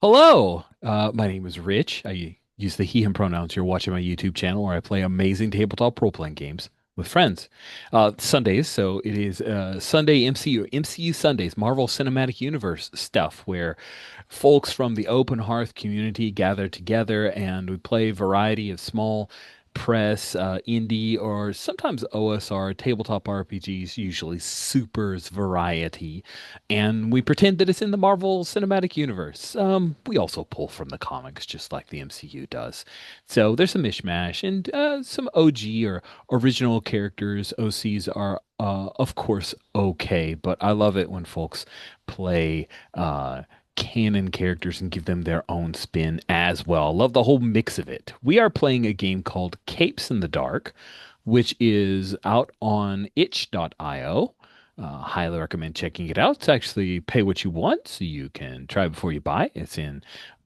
Hello, my name is Rich. I use the he, him pronouns. You're watching my YouTube channel where I play amazing tabletop role-playing games with friends. Sundays, so it is Sunday MCU Sundays, Marvel Cinematic Universe stuff, where folks from the open hearth community gather together and we play a variety of small press, indie, or sometimes OSR tabletop RPGs, usually supers variety, and we pretend that it's in the Marvel Cinematic Universe. We also pull from the comics, just like the MCU does. So there's a mishmash and some OG or original characters. OCs are, of course, okay, but I love it when folks play canon characters and give them their own spin as well. Love the whole mix of it. We are playing a game called Capes in the Dark, which is out on itch.io. Highly recommend checking it out. It's actually pay what you want, so you can try before you buy. It's in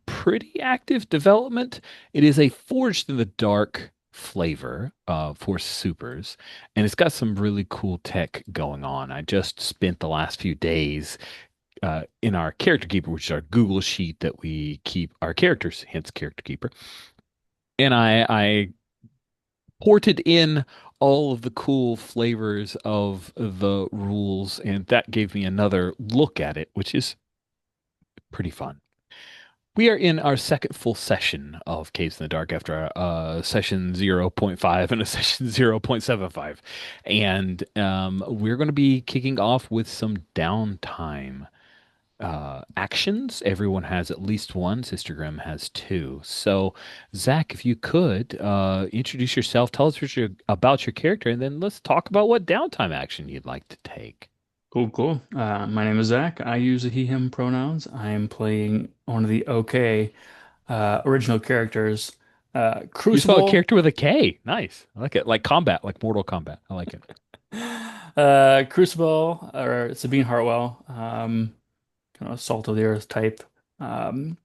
pretty active development. It is a Forged in the Dark flavor for supers, and it's got some really cool tech going on. I just spent the last few days in our character keeper, which is our Google sheet that we keep our characters, hence character keeper. And I ported in all of the cool flavors of the rules, and that gave me another look at it, which is pretty fun. We are in our second full session of Caves in the Dark after session zero point 0.5 and a session 0.75. And we're going to be kicking off with some downtime actions. Everyone has at least one. Sister Grimm has two. So, Zach, if you could introduce yourself, tell us about your character, and then let's talk about what downtime action you'd like to take. Cool, cool. My name is Zach. I use the he, him pronouns. I am playing one of the OK original characters, You spell a Crucible. character with a K. Nice. I like it. Like combat, like Mortal Kombat. I like it. Crucible, or Sabine Hartwell, kind of salt of the earth type. Um,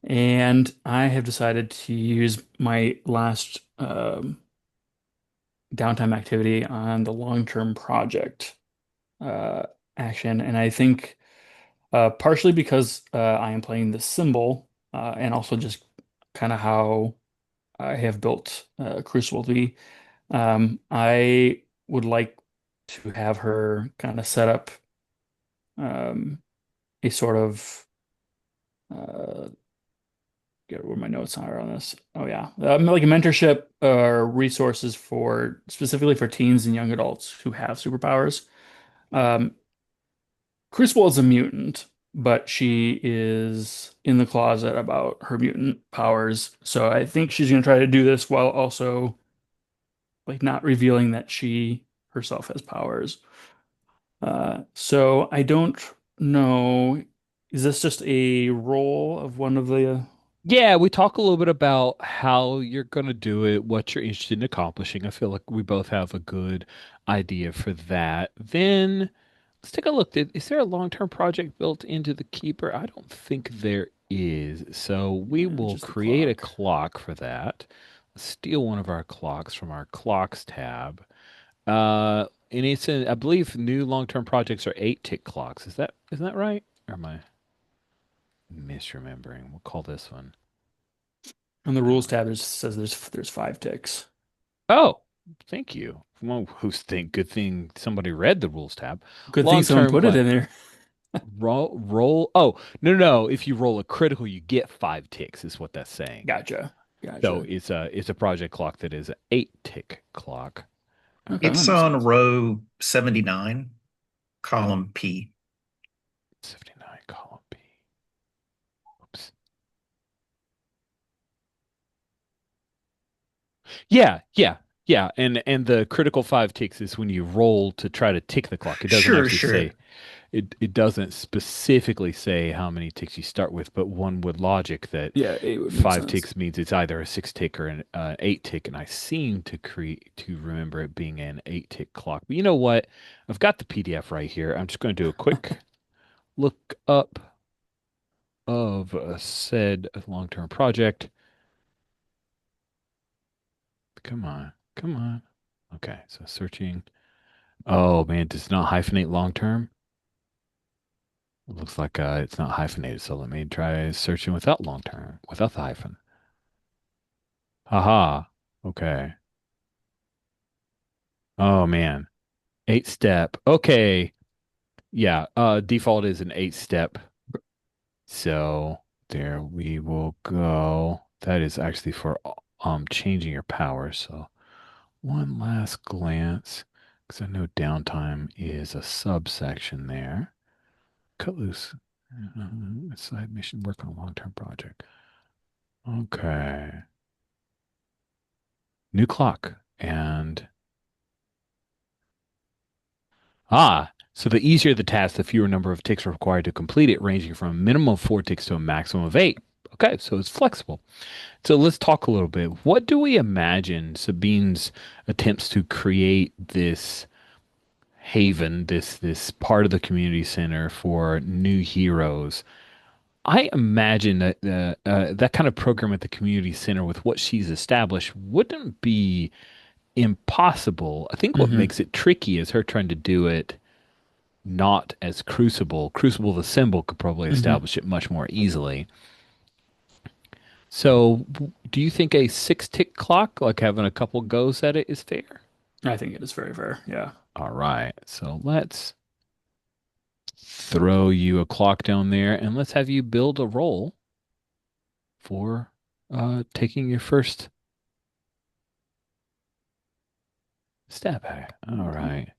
and I have decided to use my last downtime activity on the long-term project uh, action. And I think partially because I am playing the symbol, and also just kind of how I have built Crucible to be. I would like to have her kind of set up um, a sort of get where my notes are on this. Oh yeah, like a mentorship or resources for specifically for teens and young adults who have superpowers. Um, Crucible is a mutant, but she is in the closet about her mutant powers. So I think she's going to try to do this while also like not revealing that she herself has powers. So I don't know. Is this just a role of one of the? Yeah, we talk a little bit about how you're going to do it, what you're interested in accomplishing. I feel like we both have a good idea for that. Then let's take a look. Is there a long-term project built into the Keeper? I don't think there is. So we Yeah, will just the create a clock. clock for that. Let's steal one of our clocks from our clocks tab. And it's in, I believe new long-term projects are 8 tick clocks. Isn't that right? Or am I misremembering? We'll call this one. On the rules Uh, tab, it says there's 5 ticks. Oh, thank you. Well, good thing somebody read the rules tab. Good thing someone Long-term put it plan. in there. Roll. Oh, no, no, no. If you roll a critical, you get 5 ticks, is what that's saying. Gotcha. So Gotcha. it's a project clock that is an 8 tick clock. Okay, that Uh, It's makes on sense. row 79, column P. 79 column B. Oops. Yeah, yeah, yeah. And the critical 5 ticks is when you roll to try to tick the clock. It doesn't Sure, actually sure. say it doesn't specifically say how many ticks you start with, but one would logic that Yeah, 8 would make five sense. ticks means it's either a 6 tick or an 8 tick, and I seem to remember it being an 8 tick clock. But you know what? I've got the PDF right here. I'm just going to do a quick look up of said long-term project. Come on, come on. Okay, so searching. Oh man, does it not hyphenate long-term? It looks like it's not hyphenated, so let me try searching without long term, without the hyphen. Haha. Okay. Oh man. 8 step. Okay. Yeah. Default is an 8 step. So there we will go. That is actually for changing your power. So one last glance, because I know downtime is a subsection there. Cut loose. Side mission, work on a long-term project. Okay. New clock. And so the easier the task, the fewer number of ticks required to complete it, ranging from a minimum of 4 ticks to a maximum of 8. Okay, so it's flexible. So let's talk a little bit. What do we imagine Sabine's attempts to create this haven, this part of the community center for new heroes? I imagine that that kind of program at the community center with what she's established wouldn't be impossible. I think what Hmm. makes it tricky is her trying to do it not as Crucible. Crucible, the symbol, could probably Hmm. establish it much more easily. So, do you think a 6 tick clock, like having a couple goes at it, is fair? I think it is very fair. Yeah. All right. So let's throw you a clock down there and let's have you build a roll for taking your first step. All right.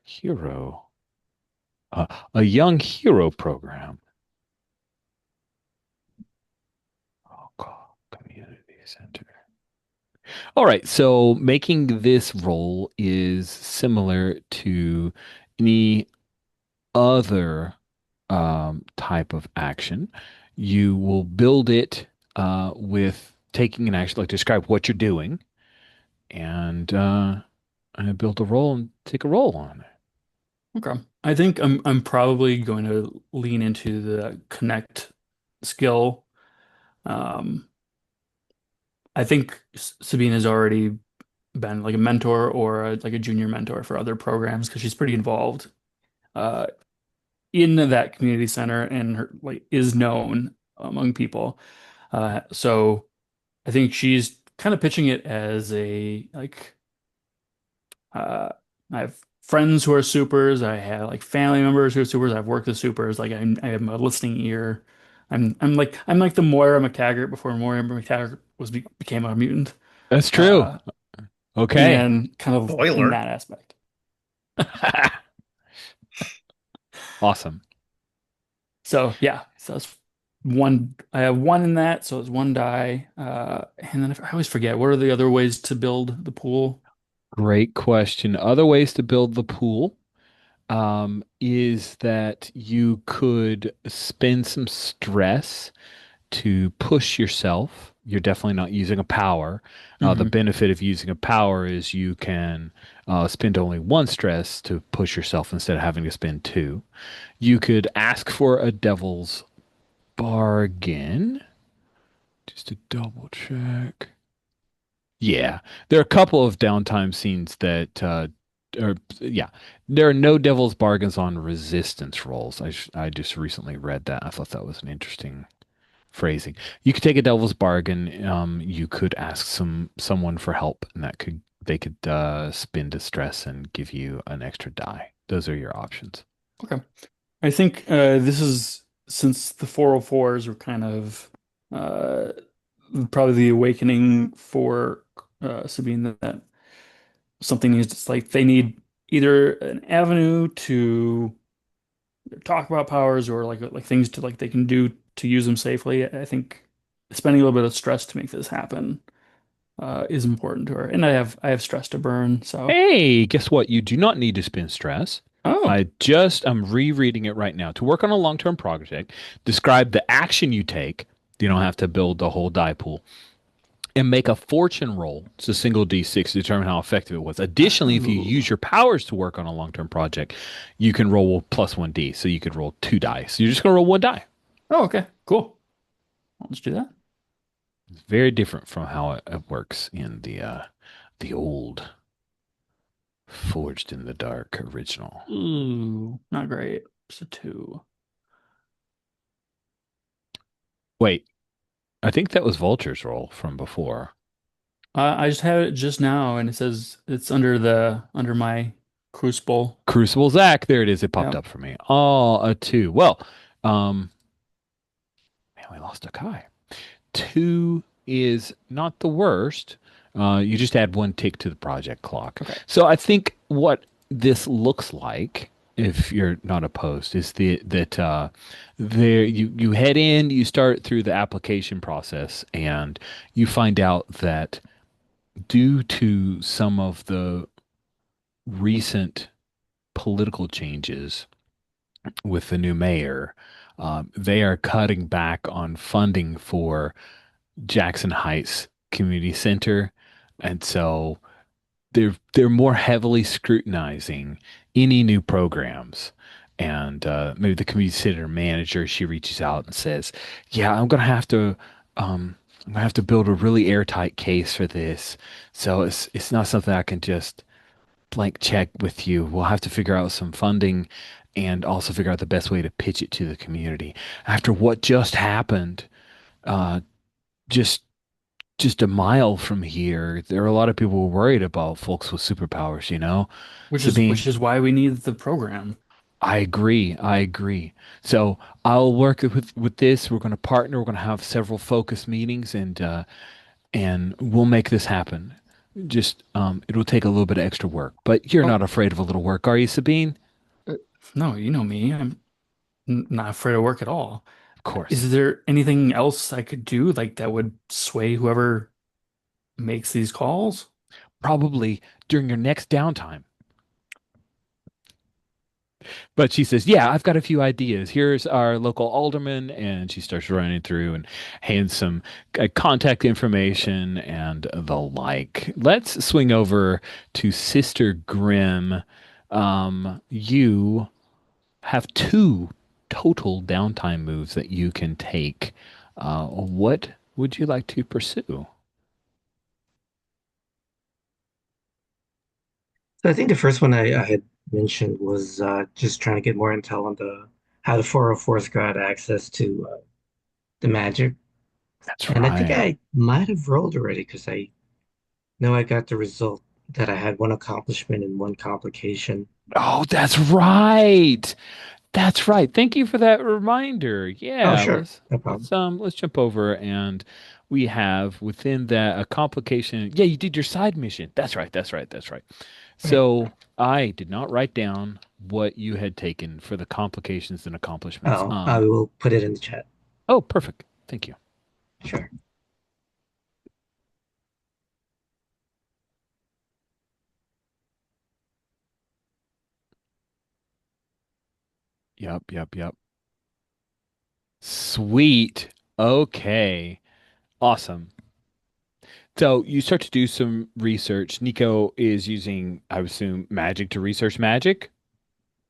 Hero. A young hero program. Oh, God. Community center. All right, so making this role is similar to any other type of action. You will build it with taking an action, like describe what you're doing, and build a role and take a role on it. Okay. I think I'm probably going to lean into the connect skill. Um, I think Sabine has already been like a mentor or like a junior mentor for other programs because she's pretty involved uh, in that community center and her like is known among people. So I think she's kind of pitching it as a like uh, I have friends who are supers. I have like family members who are supers. I've worked with supers. Like I have a listening ear. I'm like the Moira McTaggart before Moira McTaggart became a mutant. That's true. Uh, Okay. and kind of in Spoiler. that aspect. Awesome. So yeah, so it's one. I have one in that, so it's one die. And then I always forget what are the other ways to build the pool. Great question. Other ways to build the pool is that you could spend some stress to push yourself. You're definitely not using a power. The Hmm. benefit of using a power is you can spend only one stress to push yourself instead of having to spend two. You could ask for a devil's bargain. Just to double check. Yeah, there are a couple of downtime scenes that yeah, there are no devil's bargains on resistance rolls. I just recently read that. I thought that was an interesting phrasing. You could take a devil's bargain. You could ask someone for help, and that could they could spin distress and give you an extra die. Those are your options. Okay. I think this is since the 404s were kind of uh, probably the awakening for Sabine that something is just like they need either an avenue to talk about powers or like things to like they can do to use them safely. I think spending a little bit of stress to make this happen is important to her, and I have stress to burn, so Hey, guess what? You do not need to spin stress. oh I'm rereading it right now. To work on a long-term project, describe the action you take. You don't have to build the whole die pool and make a fortune roll. It's a single D6 to determine how effective it was. Additionally, if you use oh your powers to work on a long term project, you can roll plus 1D. So you could roll two dice. So you're just going to roll one die. oh okay cool. Let's do that. It's very different from how it works in the old Forged in the Dark original. Ooh, not great. Just a two. Wait, I think that was Vulture's role from before. I just had it just now, and it says it's under my Crucible. Crucible Zach, there it is. It popped Yeah. up for me. Oh, a two. Well, um, man, we lost a Kai. Two is not the worst. You just add one tick to the project clock. Okay. So I think what this looks like, if you're not opposed, is there you head in, you start through the application process, and you find out that due to some of the recent political changes with the new mayor, they are cutting back on funding for Jackson Heights Community Center, and so they're more heavily scrutinizing any new programs. And maybe the community center manager, she reaches out and says, "Yeah, I'm gonna have to build a really airtight case for this. So it's not something I can just blank check with you. We'll have to figure out some funding." And also figure out the best way to pitch it to the community. After what just happened, uh, just just a mile from here, there are a lot of people worried about folks with superpowers, you know? Which Sabine, is why we need the program. I agree. I agree. So I'll work with this. We're going to partner. We're going to have several focus meetings and we'll make this happen. Just it'll take a little bit of extra work, but you're not Oh, afraid of a little work, are you, Sabine? uh, no, you know me. I'm not afraid of work at all. Of course. Is there anything else I could do like that would sway whoever makes these calls? Probably during your next downtime. But she says, "Yeah, I've got a few ideas. Here's our local alderman." And she starts running through and hands some contact information and the like. Let's swing over to Sister Grimm. You have two total downtime moves that you can take. What would you like to pursue? So I think the first one I had mentioned was just trying to get more intel on the how the 404's got access to the magic. That's And I think right. I might have rolled already because I know I got the result that I had one accomplishment and one complication. Oh, that's right. That's right. Thank you for that reminder. Oh, Yeah, sure, no problem. let's jump over and we have within that a complication. Yeah, you did your side mission. That's right. That's right. That's right. Right. So I did not write down what you had taken for the complications and accomplishments. Oh, I will put it in the chat. Oh, perfect. Thank you. Sure. Yep, yep, yep. Sweet. Okay. Awesome. So you start to do some research. Nico is using, I would assume, magic to research magic,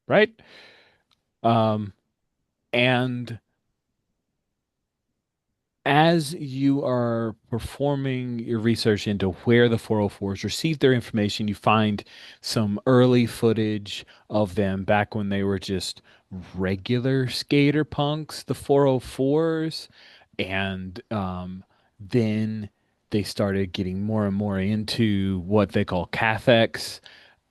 right? Um, and as you are performing your research into where the 404s received their information, you find some early footage of them back when they were just regular skater punks, the 404s. And then they started getting more and more into what they call Cathex.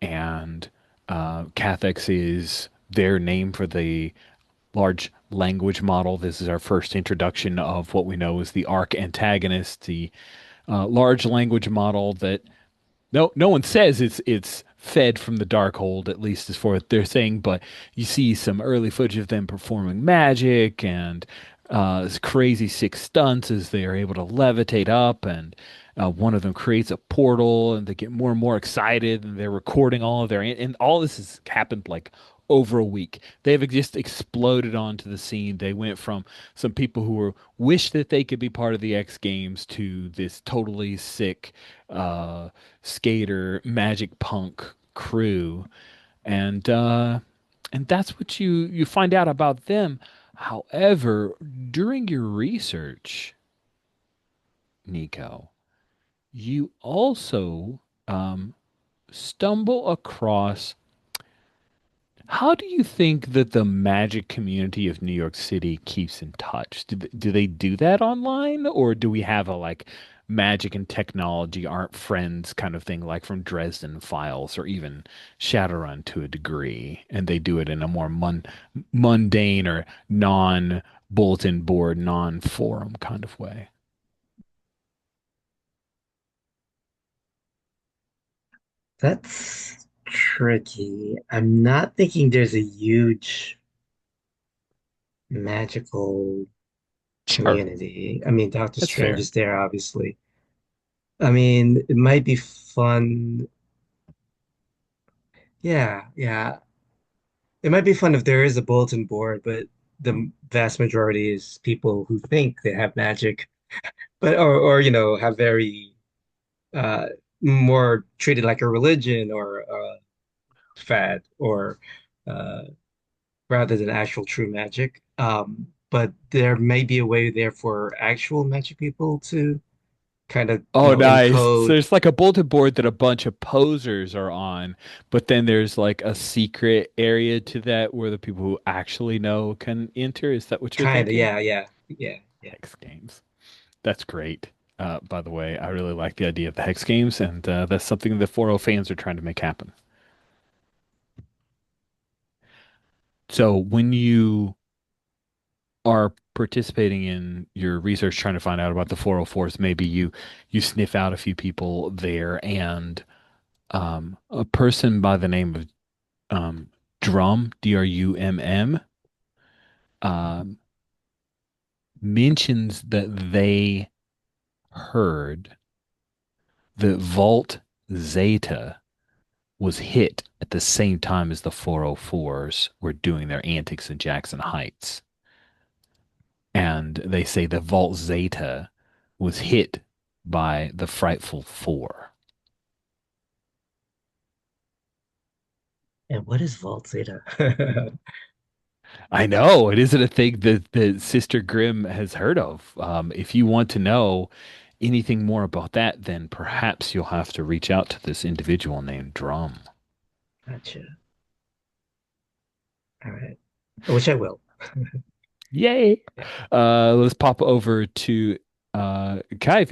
And Cathex is their name for the large language model. This is our first introduction of what we know as the arc antagonist, the large language model that no one says it's fed from the dark hold, at least as for what they're saying, but you see some early footage of them performing magic and this crazy sick stunts as they are able to levitate up and one of them creates a portal and they get more and more excited and they're recording all of their and all this has happened like over a week. They've just exploded onto the scene. They went from some people who were wish that they could be part of the X Games to this totally sick uh skater magic punk crew and that's what you find out about them. However, during your research, Nico, you also um, stumble across How do you think that the magic community of New York City keeps in touch? Do they do that online, or do we have a like magic and technology aren't friends kind of thing, like from Dresden Files or even Shadowrun to a degree, and they do it in a more mundane or non-bulletin board, non-forum kind of way? That's tricky. I'm not thinking there's a huge magical Sure, community. I mean, Doctor that's Strange fair. is there, obviously. I mean, it might be fun. Yeah, yeah. It might be fun if there is a bulletin board, but the vast majority is people who think they have magic, but or have very uh more treated like a religion or a fad or uh rather than actual true magic. But there may be a way there for actual magic people to kind of, Oh, nice. So encode there's like a bulletin board that a bunch of posers are on, but then there's like a secret area to that where the people who actually know can enter. Is that what you're kind of, thinking? yeah, yeah, yeah, yeah. Hex games. That's great. By the way, I really like the idea of the hex games, and that's something the 4.0 fans are trying to make happen. So when you are participating in your research trying to find out about the 404s, maybe you sniff out a few people there and a person by the name of Drum, Drumm, um, mentions that they heard that Vault Zeta was hit at the same time as the 404s were doing their antics in Jackson Heights. And they say the Vault Zeta was hit by the Frightful Four. And what is Vault Zeta? I know it isn't a thing that Sister Grimm has heard of. If you want to know anything more about that, then perhaps you'll have to reach out to this individual named Drum. Gotcha. All right. Which I will. Yay! Yeah. Let's pop over to Kai.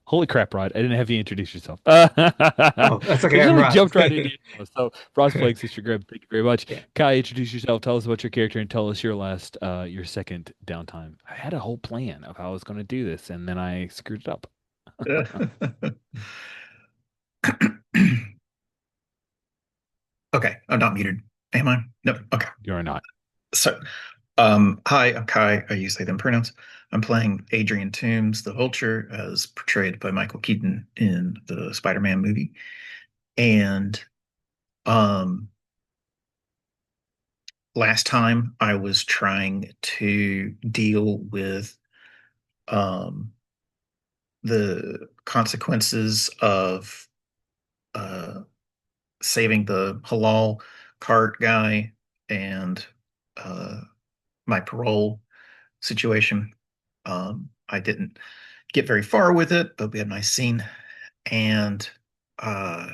Holy crap, Rod! I didn't have you introduce yourself. Oh, that's okay. I'm Usually Rod. jumped right into it. So, Rod's playing Sister Grimm. Thank you very much. Yeah. Kai, introduce yourself. Tell us about your character and tell us your second downtime. I had a whole plan of how I was going to do this, and then I screwed it up. Okay, I'm not muted. Am I? No. Okay. You're not. So, hi, I'm Kai. I use they them pronouns. I'm playing Adrian Toombs, the Vulture, as portrayed by Michael Keaton in the Spider-Man movie. And um, last time I was trying to deal with um, the consequences of uh, saving the halal cart guy and uh, my parole situation. I didn't get very far with it, but we had a nice scene. And uh,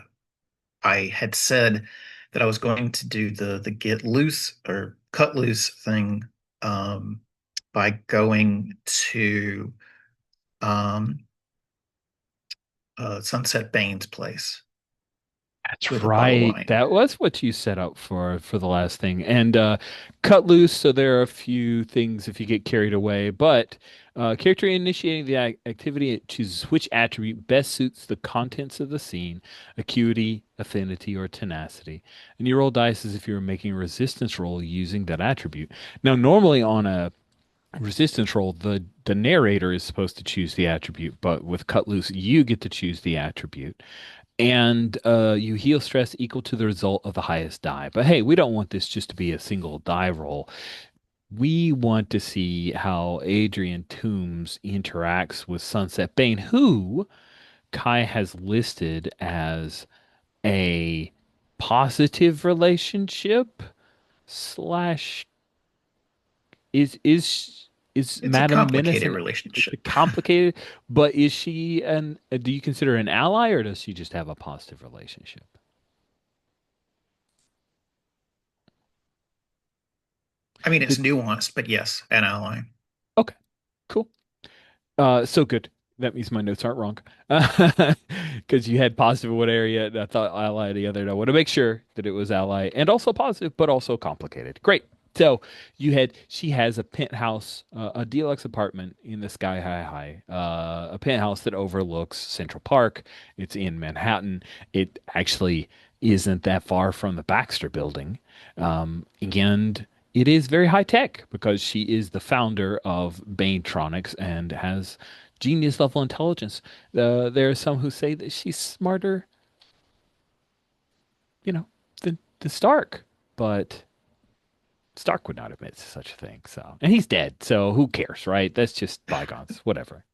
I had said that I was going to do the get loose or cut loose thing um, by going to um, Sunset Bane's place That's with a bottle of right. wine. That was what you set up for the last thing. And cut loose, so there are a few things if you get carried away, but character initiating the activity, it chooses which attribute best suits the contents of the scene, acuity, affinity, or tenacity. And you roll dice as if you were making a resistance roll using that attribute. Now, normally on a resistance roll, the narrator is supposed to choose the attribute, but with cut loose, you get to choose the attribute and you heal stress equal to the result of the highest die. But hey, we don't want this just to be a single die roll. We want to see how Adrian Toombs interacts with Sunset Bane, who Kai has listed as a positive relationship slash is It's a Madam Menace complicated an it's a relationship. complicated, but is she an do you consider her an ally or does she just have a positive relationship? I mean, it's Did nuanced, but yes, an ally. Okay, cool. So good. That means my notes aren't wrong. Because you had positive in one area, and I thought ally the other. And I want to make sure that it was ally and also positive, but also complicated. Great. So she has a penthouse, a deluxe apartment in the sky high, a penthouse that overlooks Central Park. It's in Manhattan. It actually isn't that far from the Baxter Building. And it is very high tech because she is the founder of Banetronics and has genius level intelligence. There are some who say that she's smarter, you know, than Stark, but Stark would not admit to such a thing. So, and he's dead, so who cares, right? That's just bygones, whatever.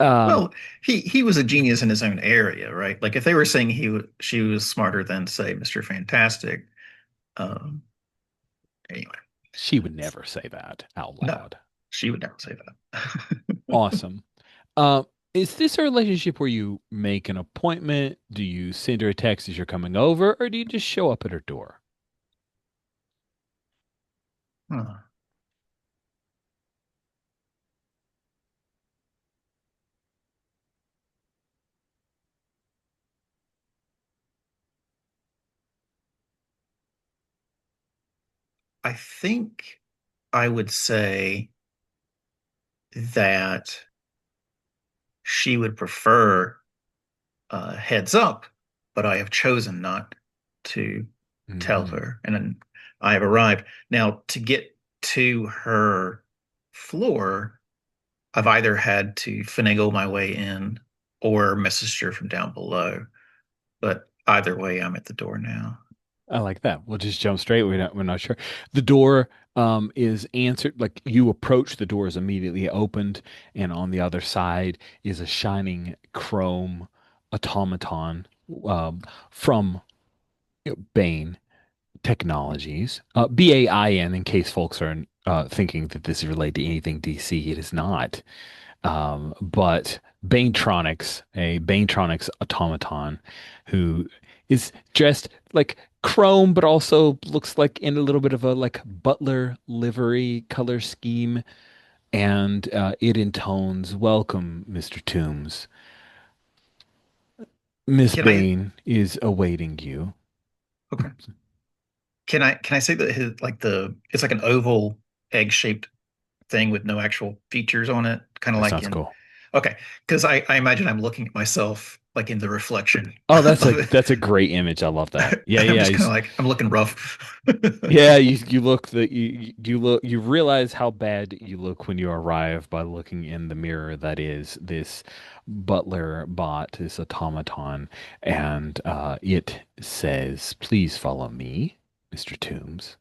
Um, Well, he was a genius in his own area, right? Like if they were saying she was smarter than, say, Mr. Fantastic, um, anyway, she would never say that out no, loud. she would never say that. Awesome. Um, is this a relationship where you make an appointment? Do you send her a text as you're coming over, or do you just show up at her door? Huh. I think I would say that she would prefer heads up, but I have chosen not to tell Hmm. her. And then I have arrived. Now, to get to her floor, I've either had to finagle my way in or message her from down below. But either way, I'm at the door now. I like that. We'll just jump straight. We're not sure. The door is answered like you approach, the door is immediately opened, and on the other side is a shining chrome automaton from Bane Technologies. BAIN, in case folks are thinking that this is related to anything DC. It is not. But a Banetronics automaton who is dressed like chrome, but also looks like in a little bit of a like butler livery color scheme. And it intones, "Welcome, Mr. Toombs. Miss Can I? Bane is awaiting you." Okay. Can I say that his like the it's like an oval egg-shaped thing with no actual features on it, kind of That like sounds in cool. okay, because I imagine I'm looking at myself like in the reflection Oh, of it. that's a great image. I love that. Yeah, I'm yeah. just kind of like I'm looking rough. Yeah, you look the you look you realize how bad you look when you arrive by looking in the mirror that is this butler bot, this automaton, and it says, "Please follow me, Mr. Toombs."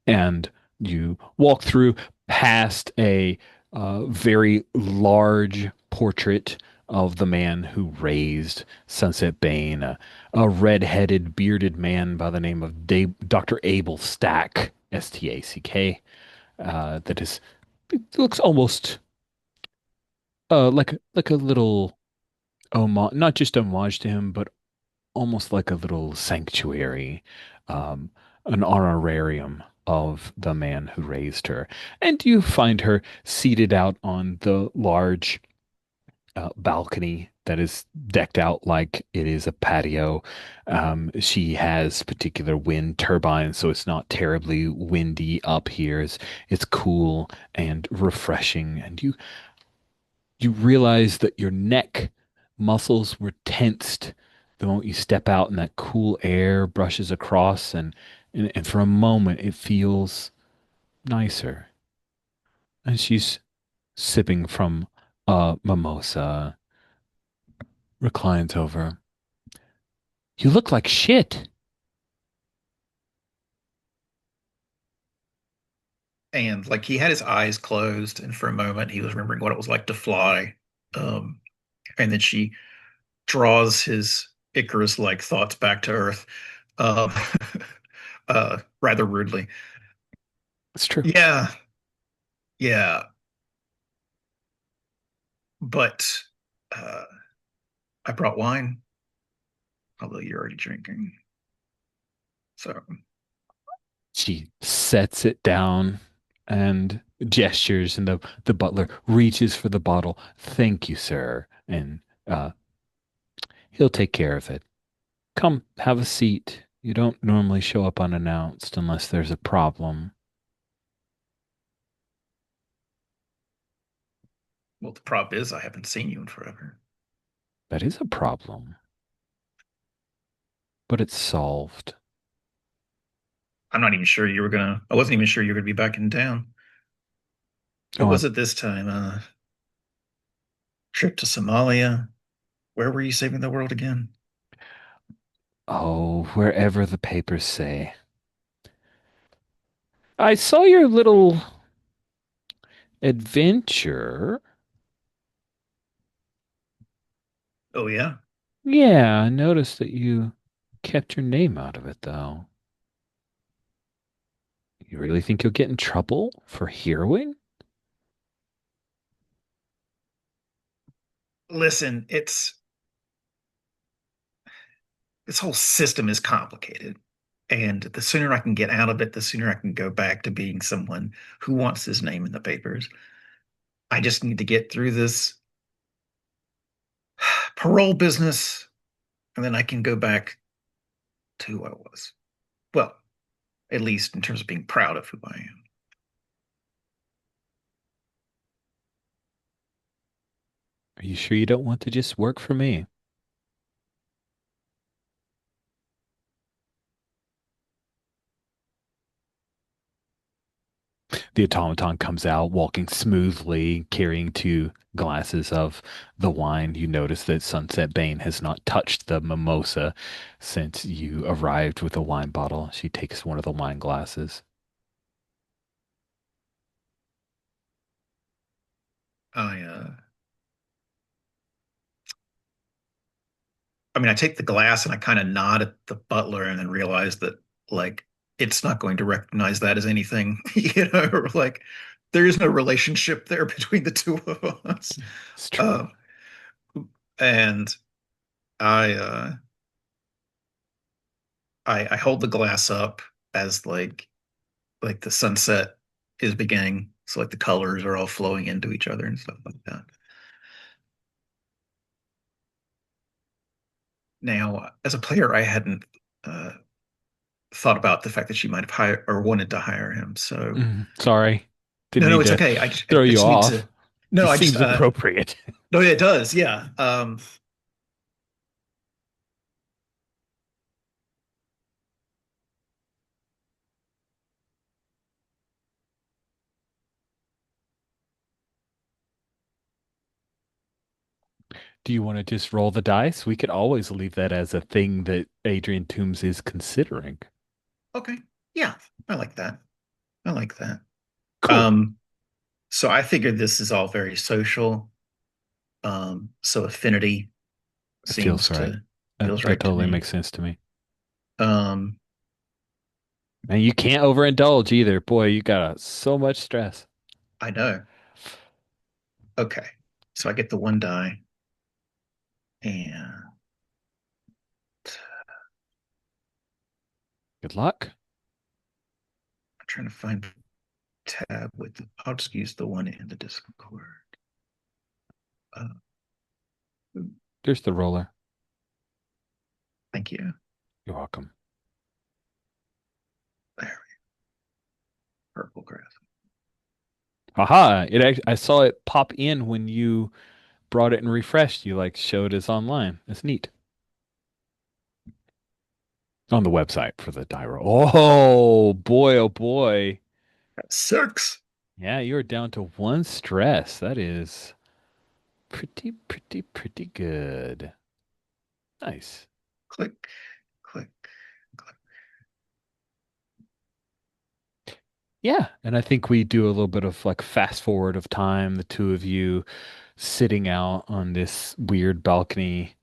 And you walk through past a very large portrait of the man who raised Sunset Bane, a red-headed, bearded man by the name of Dr. Abel Stack, Stack, that is, it looks almost like a little homage, not just homage to him, but almost like a little sanctuary, um, an honorarium of the man who raised her. And you find her seated out on the large balcony that is decked out like it is a patio. She has particular wind turbines, so it's not terribly windy up here. It's cool and refreshing. And you realize that your neck muscles were tensed the moment you step out and that cool air brushes across and for a moment it feels nicer. And she's sipping from a mimosa, reclines over. "You look like shit." And like he had his eyes closed, and for a moment he was remembering what it was like to fly. Um, and then she draws his Icarus-like thoughts back to Earth, um, rather rudely. It's true. Yeah, yeah, but uh, I brought wine, although you're already drinking. So She sets it down and gestures, and the butler reaches for the bottle. Thank you, sir. And uh, he'll take care of it. Come, have a seat. You don't normally show up unannounced unless there's a problem. Well, the problem is I haven't seen you in forever. That is a problem, but it's solved. I'm not even sure you were gonna. I wasn't even sure you were gonna be back in town. What Oh, was it this time? Trip to Somalia. Where were you saving the world again? oh, wherever the papers say. I saw your little adventure. Oh yeah. Yeah, I noticed that you kept your name out of it, though. You really think you'll get in trouble for heroing? Listen, it's this whole system is complicated. And the sooner I can get out of it, the sooner I can go back to being someone who wants his name in the papers. I just need to get through this parole business, and then I can go back to who I was. Well, at least in terms of being proud of who I am. Are you sure you don't want to just work for me? The automaton comes out, walking smoothly, carrying two glasses of the wine. You notice that Sunset Bane has not touched the mimosa since you arrived with a wine bottle. She takes one of the wine glasses. I I mean, I take the glass and I kind of nod at the butler and then realize that like it's not going to recognize that as anything, or like there is no relationship there between the two of us. It's true. Uh, and I uh I hold the glass up as like the sunset is beginning. So like the colors are all flowing into each other and stuff like that. Now, as a player, I hadn't uh, thought about the fact that she might have hired or wanted to hire him. So Sorry. Didn't no, no, mean it's to okay. throw I you just need to. off. No, Just I just seems appropriate. no, yeah, it does. Yeah. Do you want to just roll the dice? We could always leave that as a thing that Adrian Toombs is considering. Okay. Yeah, I like that. I like that. Cool. Um, so I figured this is all very social. So affinity It feels seems right. to That, feels that right to totally me. makes sense to me. Um, And you can't overindulge either. Boy, you got so much stress. I know. Okay. So I get the one die and Good luck. I'm trying to find the tab with I'll just use the one in the Discord. Uh, There's the roller. thank you. You're welcome. There, purple grass. Aha! I saw it pop in when you brought it and refreshed. You like showed us online. That's neat. On the website for the die roll. Oh boy, oh boy. That sucks. Yeah, you're down to one stress. That is pretty good. Nice. Click, click, click. Yeah, and I think we do a little bit of like fast forward of time, the two of you sitting out on this weird balcony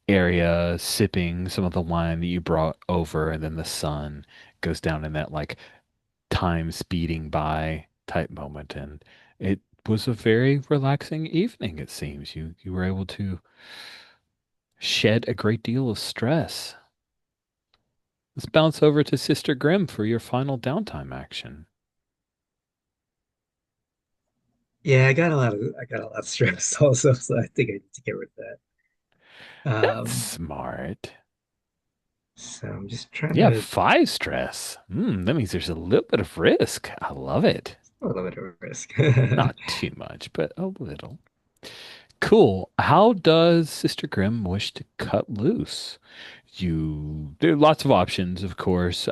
area, sipping some of the wine that you brought over, and then the sun goes down in that like time speeding by type moment. And it was a very relaxing evening, it seems. You were able to shed a great deal of stress. Let's bounce over to Sister Grimm for your final downtime action. Yeah, I got a lot of stress also, so I think I need to get rid of that. That's smart. So I'm just trying Yeah, to 5 stress. That means there's a little bit of risk. I love it. a little bit of risk. Not too much, but a little. Cool. How does Sister Grimm wish to cut loose? There are lots of options, of course.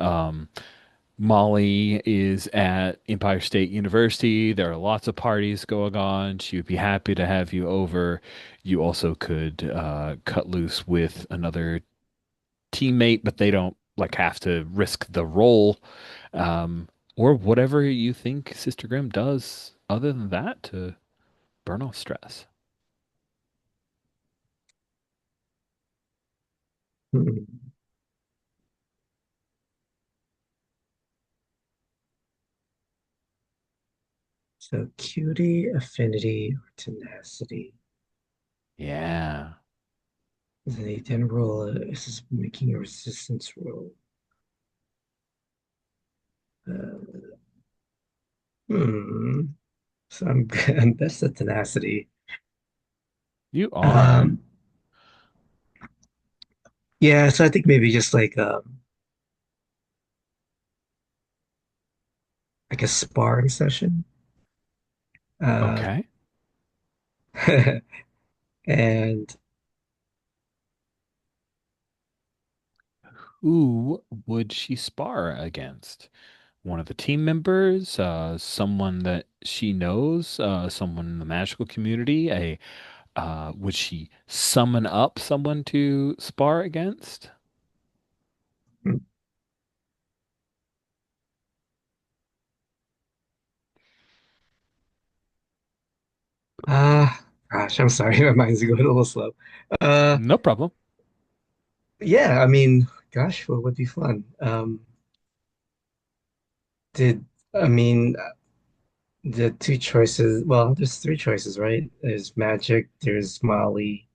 Molly is at Empire State University. There are lots of parties going on. She would be happy to have you over. You also could cut loose with another teammate, but they don't like have to risk the role. Um, or whatever you think Sister Grimm does other than that to burn off stress. Hmm. So cutie, affinity, or tenacity. Yeah. They then roll this is making a resistance roll. Uh, hmm. So I'm best at tenacity. You are. Um, yeah, so I think maybe just like a sparring session. Uh, Okay. and Who would she spar against? One of the team members, someone that she knows, someone in the magical community. Would she summon up someone to spar against? uh gosh, I'm sorry, my mind's going a little slow. Uh, No problem. yeah, I mean, gosh, what would be fun? Did I mean the two choices? Well, there's three choices, right? There's Magic, there's Molly,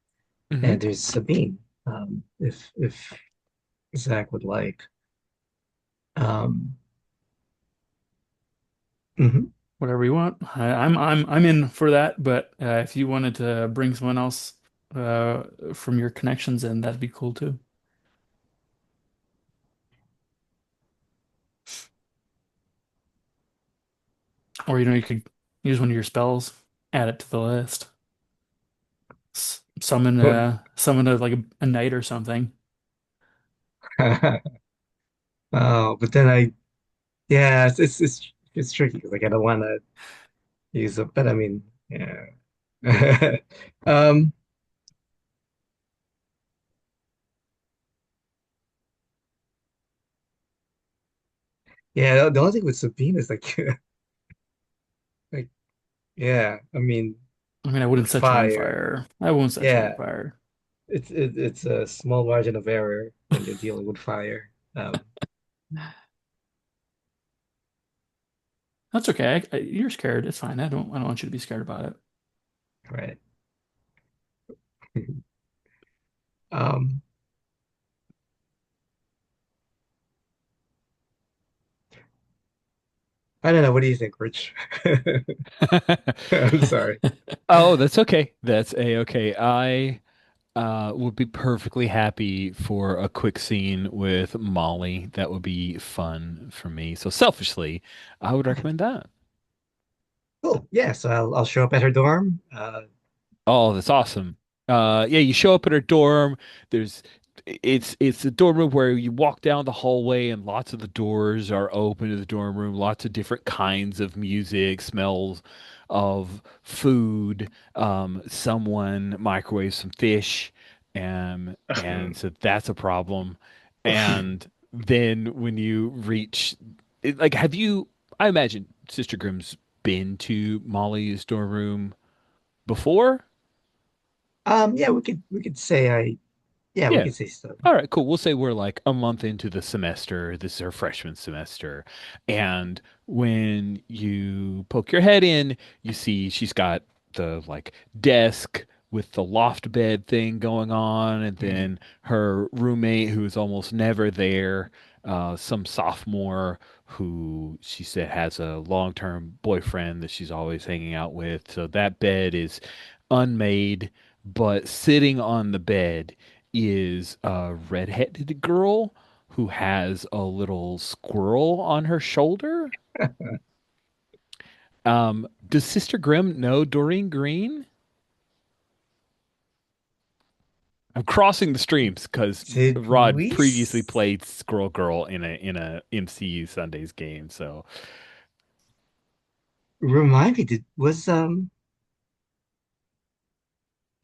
Hmm. and there's Sabine. If Zach would like. Um, mhm. Whatever you want. I'm in for that. But if you wanted to bring someone else from your connections in, that'd be cool too. Or you could use one of your spells, add it to the list. But Summon a knight or something. oh, but then yeah, it's tricky because like I don't want to use it, but I mean, yeah. Um, yeah, the only thing with Sabine is like, like, yeah, I mean, I mean, I wouldn't set you on fire. fire. I won't set you on Yeah, fire. it's a small margin of error when you're dealing with fire. That's okay. You're scared. It's fine. I don't want you to be scared about it. Right. Um, I don't know. What do you think, Rich? I'm sorry. Oh, that's okay. That's a-okay. I would be perfectly happy for a quick scene with Molly. That would be fun for me. So selfishly, I would recommend that. Cool. Yeah, so I'll show up at her dorm. Oh, that's awesome. Yeah, you show up at her dorm. There's it's a dorm room where you walk down the hallway and lots of the doors are open to the dorm room. Lots of different kinds of music, smells of food. Someone microwaves some fish, and so that's a problem. And then when you reach, like, have you? I imagine Sister Grimm's been to Molly's dorm room before. Yeah, we could say we Yeah. could say so. All right, cool. We'll say we're like a month into the semester. This is her freshman semester. And when you poke your head in, you see she's got the like desk with the loft bed thing going on, and Mhm. then her roommate who's almost never there. some sophomore who she said has a long-term boyfriend that she's always hanging out with. So that bed is unmade, but sitting on the bed is a redheaded girl who has a little squirrel on her shoulder. Does Sister Grimm know Doreen Green? I'm crossing the streams because Did Rod we previously played Squirrel Girl in a MCU Sundays game. So, remind me? Did was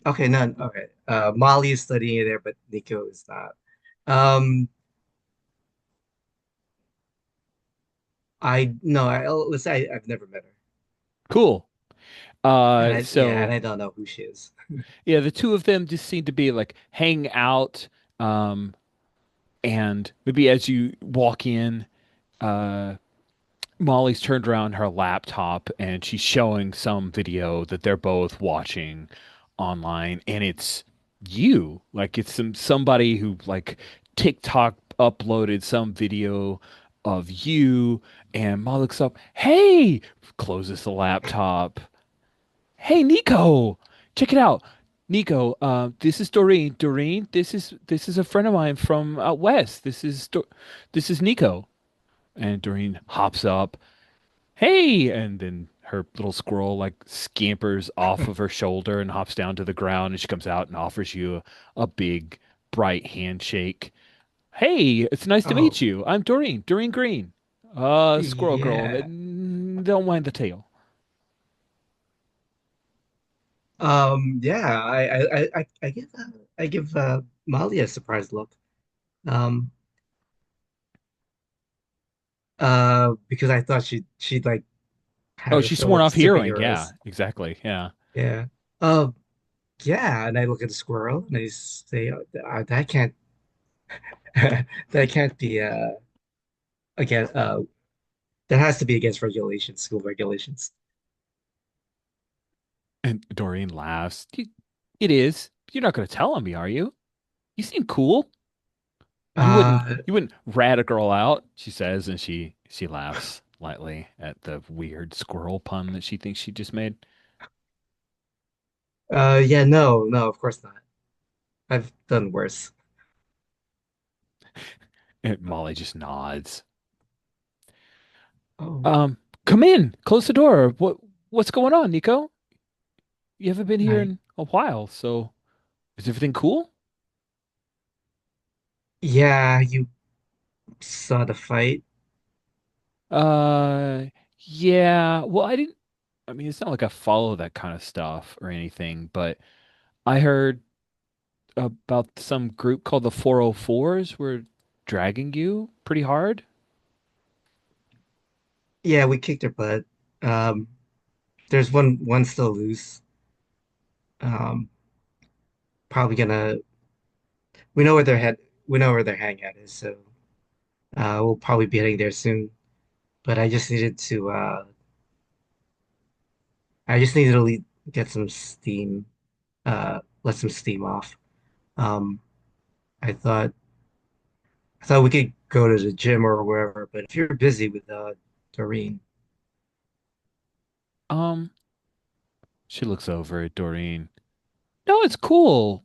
okay? None. Okay. Molly is studying there, but Nico is not. Um, I no. Let's say I've never met her, cool. and So I don't know who she is. yeah, the two of them just seem to be like hanging out. Um, and maybe as you walk in, uh, Molly's turned around her laptop and she's showing some video that they're both watching online, and it's you. Like it's somebody who like TikTok uploaded some video of you, and Molly looks up, hey, closes the laptop. Hey, Nico, check it out. Nico, this is Doreen. Doreen, this is a friend of mine from out west. This is Nico. And Doreen hops up. Hey, and then her little squirrel like scampers off of her shoulder and hops down to the ground, and she comes out and offers you a big, bright handshake. Hey, it's nice to Oh, meet you. I'm Doreen, Doreen Green. Squirrel girl. yeah. Don't mind the tail. Yeah. I give Molly a surprised look. Um. Because I thought she'd like Oh, have a she's show sworn of off heroing. Yeah, superheroes. exactly. Yeah. Yeah. Uh, yeah. And I look at the squirrel and I say, that can't that can't be again that has to be against regulations, school regulations. And Doreen laughs. It is. You're not going to tell on me, are you? You seem cool. Uh, You wouldn't rat a girl out, she says, and she laughs lightly at the weird squirrel pun that she thinks she just made. yeah, no, no, of course not. I've done worse. And Molly just nods. Oh, Um, Come in, close the door. What's going on, Nico? You haven't been here I in a while, so is everything cool? yeah, you saw the fight. Uh, yeah. Well, I didn't. I mean, it's not like I follow that kind of stuff or anything, but I heard about some group called the 404s were dragging you pretty hard. Yeah, we kicked her butt. Um, there's one still loose. Um, probably gonna we know where their head we know where their hangout is, so we'll probably be heading there soon. But I just needed to get some steam, let some steam off. Um, I thought I thought we could go to the gym or wherever, but if you're busy with Doreen, Um, she looks over at Doreen. No, it's cool.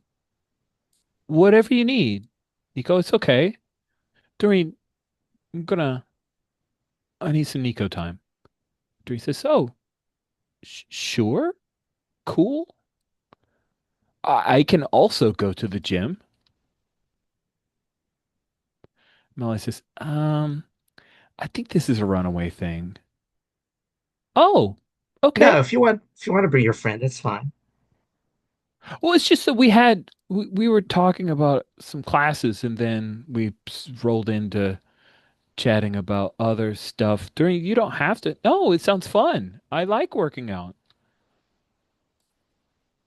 Whatever you need. Nico, it's okay. Doreen, I need some Nico time. Doreen says, oh, sure. Cool. I can also go to the gym. Melanie says, I think this is a runaway thing. Oh, no, okay. if you want to bring your friend, that's fine. Well, it's just that we were talking about some classes and then we rolled into chatting about other stuff during, you don't have to. No, it sounds fun. I like working out.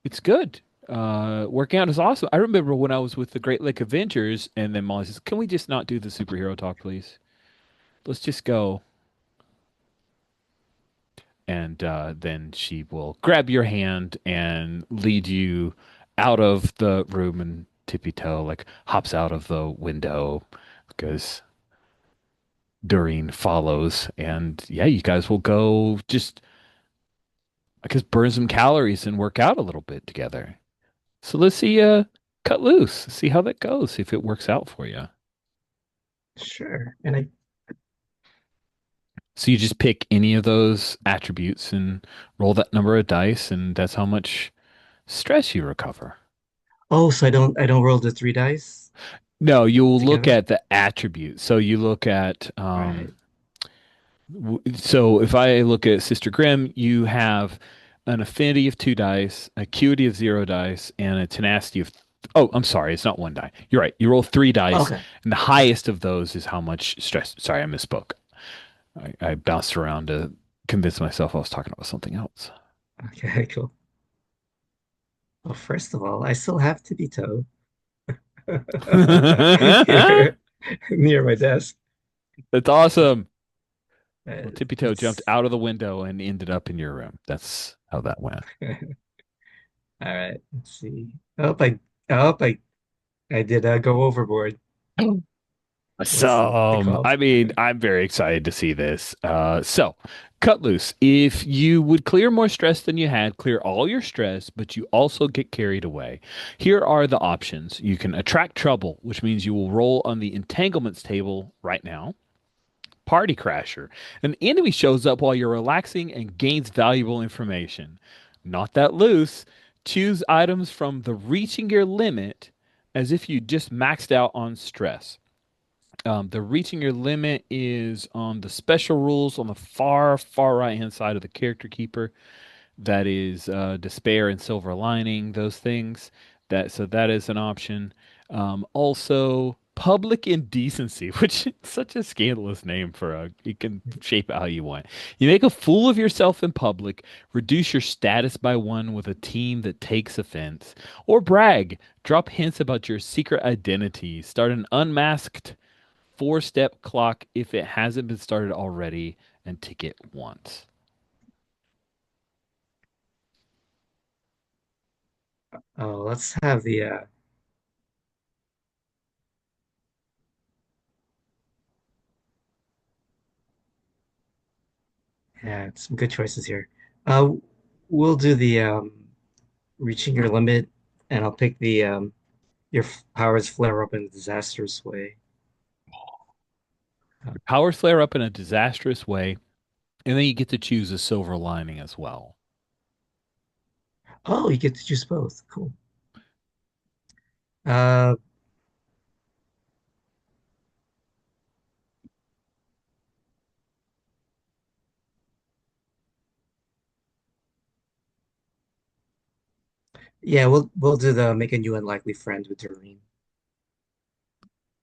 It's good. Working out is awesome. I remember when I was with the Great Lake Avengers, and then Molly says, "Can we just not do the superhero talk, please? Let's just go." And then she will grab your hand and lead you out of the room and tippy toe, like hops out of the window because Doreen follows, and yeah, you guys will go just, I guess, burn some calories and work out a little bit together. So let's see, cut loose, see how that goes, see if it works out for you. Sure. And I So you just pick any of those attributes and roll that number of dice, and that's how much stress you recover. oh, so I don't roll the three dice No, you'll look together? at the attributes. So you look at, Right. so if I look at Sister Grimm, you have an affinity of two dice, acuity of zero dice, and a tenacity of. Oh, I'm sorry, it's not one die. You're right. You roll three dice, Okay. and the highest of those is how much stress. Sorry, I misspoke. I bounced around to convince myself I was talking about something else. Okay, cool. Well, first of all, I still have Tippy Toe That's here near my desk. awesome. Well, Uh, Tippy Toe jumped let's out of the window and ended up in your room. That's how that went. all right. Let's see. I hope I did go overboard. What's the So, call? I mean, I'm very excited to see this. So, cut loose. If you would clear more stress than you had, clear all your stress, but you also get carried away. Here are the options. You can attract trouble, which means you will roll on the entanglements table right now. Party Crasher. An enemy shows up while you're relaxing and gains valuable information. Not that loose. Choose items from the reaching your limit as if you just maxed out on stress. The reaching your limit is on the special rules on the far right hand side of the character keeper. That is despair and silver lining, those things. That is an option. Also, public indecency, which is such a scandalous name for a. You can shape it how you want. You make a fool of yourself in public, reduce your status by one with a team that takes offense, or brag. Drop hints about your secret identity. Start an unmasked four-step clock if it hasn't been started already, and tick it once. Oh, let's have the yeah, some good choices here. Uh, we'll do the reaching your limit, and I'll pick the your powers flare up in a disastrous way. Uh, Powers flare up in a disastrous way, and then you get to choose a silver lining as well. oh, you get to choose both. Cool. Uh, yeah, we'll do the make a new unlikely friend with Doreen.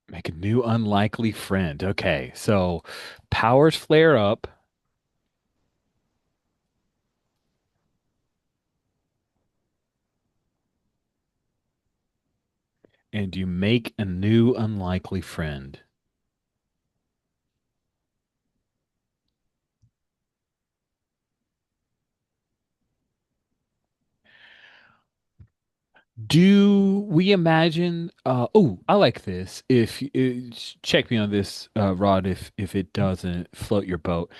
Make a new unlikely friend. Okay, so powers flare up, and you make a new unlikely friend. Do we imagine? Oh, I like this. If check me on this, Rod, if it doesn't float your boat.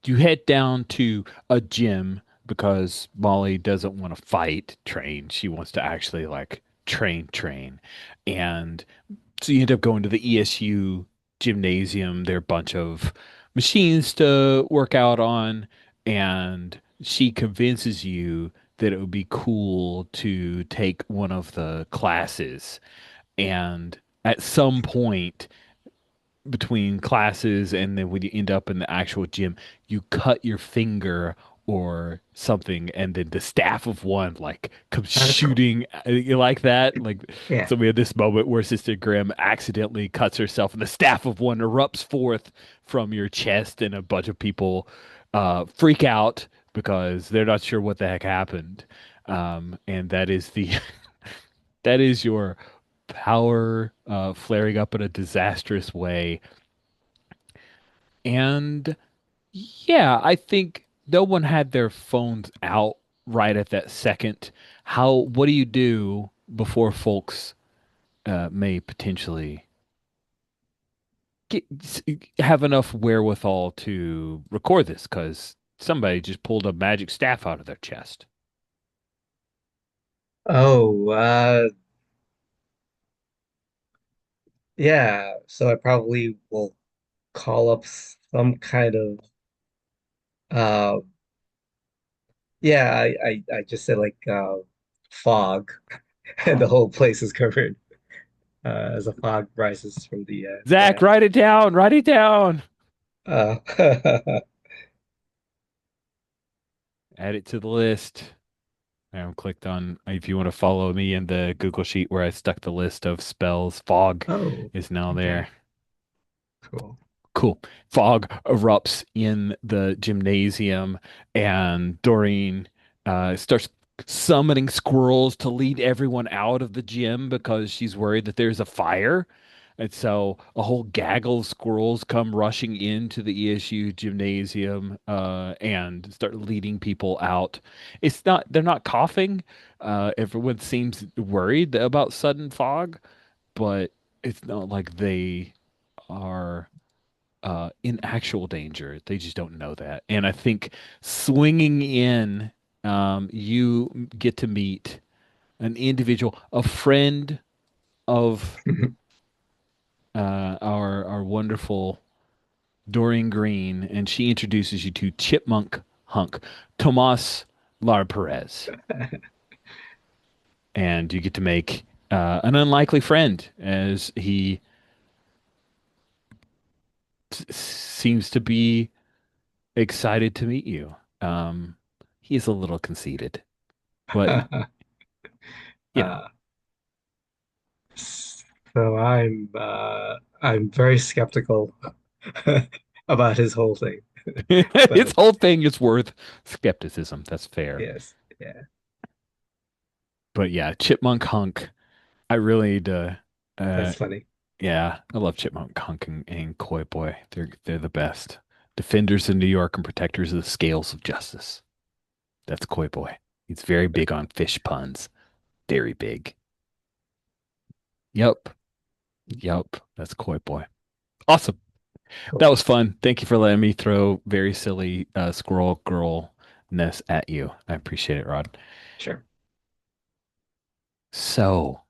You head down to a gym because Molly doesn't want to fight train. She wants to actually like train. And so you end up going to the ESU gymnasium. There are a bunch of machines to work out on, and she convinces you that it would be cool to take one of the classes. And at some point, between classes and then when you end up in the actual gym, you cut your finger or something, and then the staff of one like comes Oh, that's cool. shooting you like that. Like, Yeah, so we had this moment where Sister Grimm accidentally cuts herself, and the staff of one erupts forth from your chest, and a bunch of people freak out because they're not sure what the heck happened. And that is the that is your power flaring up in a disastrous way. And yeah, I think no one had their phones out right at that second. What do you do before folks may potentially? get, have enough wherewithal to record this because somebody just pulled a magic staff out of their chest. Oh, yeah. So I probably will call up some kind of uh yeah, I just said like fog and the whole place is covered as the fog rises from the Zach, sky. write it down. Write it down. Uh Add it to the list. I clicked on if you want to follow me in the Google Sheet where I stuck the list of spells. Fog oh, is now okay, there. cool. Cool. Fog erupts in the gymnasium, and Doreen starts summoning squirrels to lead everyone out of the gym because she's worried that there's a fire. And so a whole gaggle of squirrels come rushing into the ESU gymnasium and start leading people out. They're not coughing. Everyone seems worried about sudden fog, but it's not like they are in actual danger. They just don't know that. And I think swinging in, you get to meet an individual, a friend of our wonderful Doreen Green, and she introduces you to Chipmunk Hunk, Tomas Lar Perez, and you get to make an unlikely friend as he seems to be excited to meet you. He's a little conceited, but you know, Uh, so I'm very skeptical about his whole thing. his But whole thing is worth skepticism. That's fair. yes, yeah, But yeah, Chipmunk Hunk, I really need to. Uh, that's funny. yeah, I love Chipmunk Hunk and Koi Boy. They're the best defenders of New York and protectors of the scales of justice. That's Koi Boy. He's very big on fish puns. Very big. Yup. Yup. That's Koi Boy. Awesome. That Cool. was fun. Thank you for letting me throw very silly squirrel girlness at you. I appreciate it, Rod. Sure. So,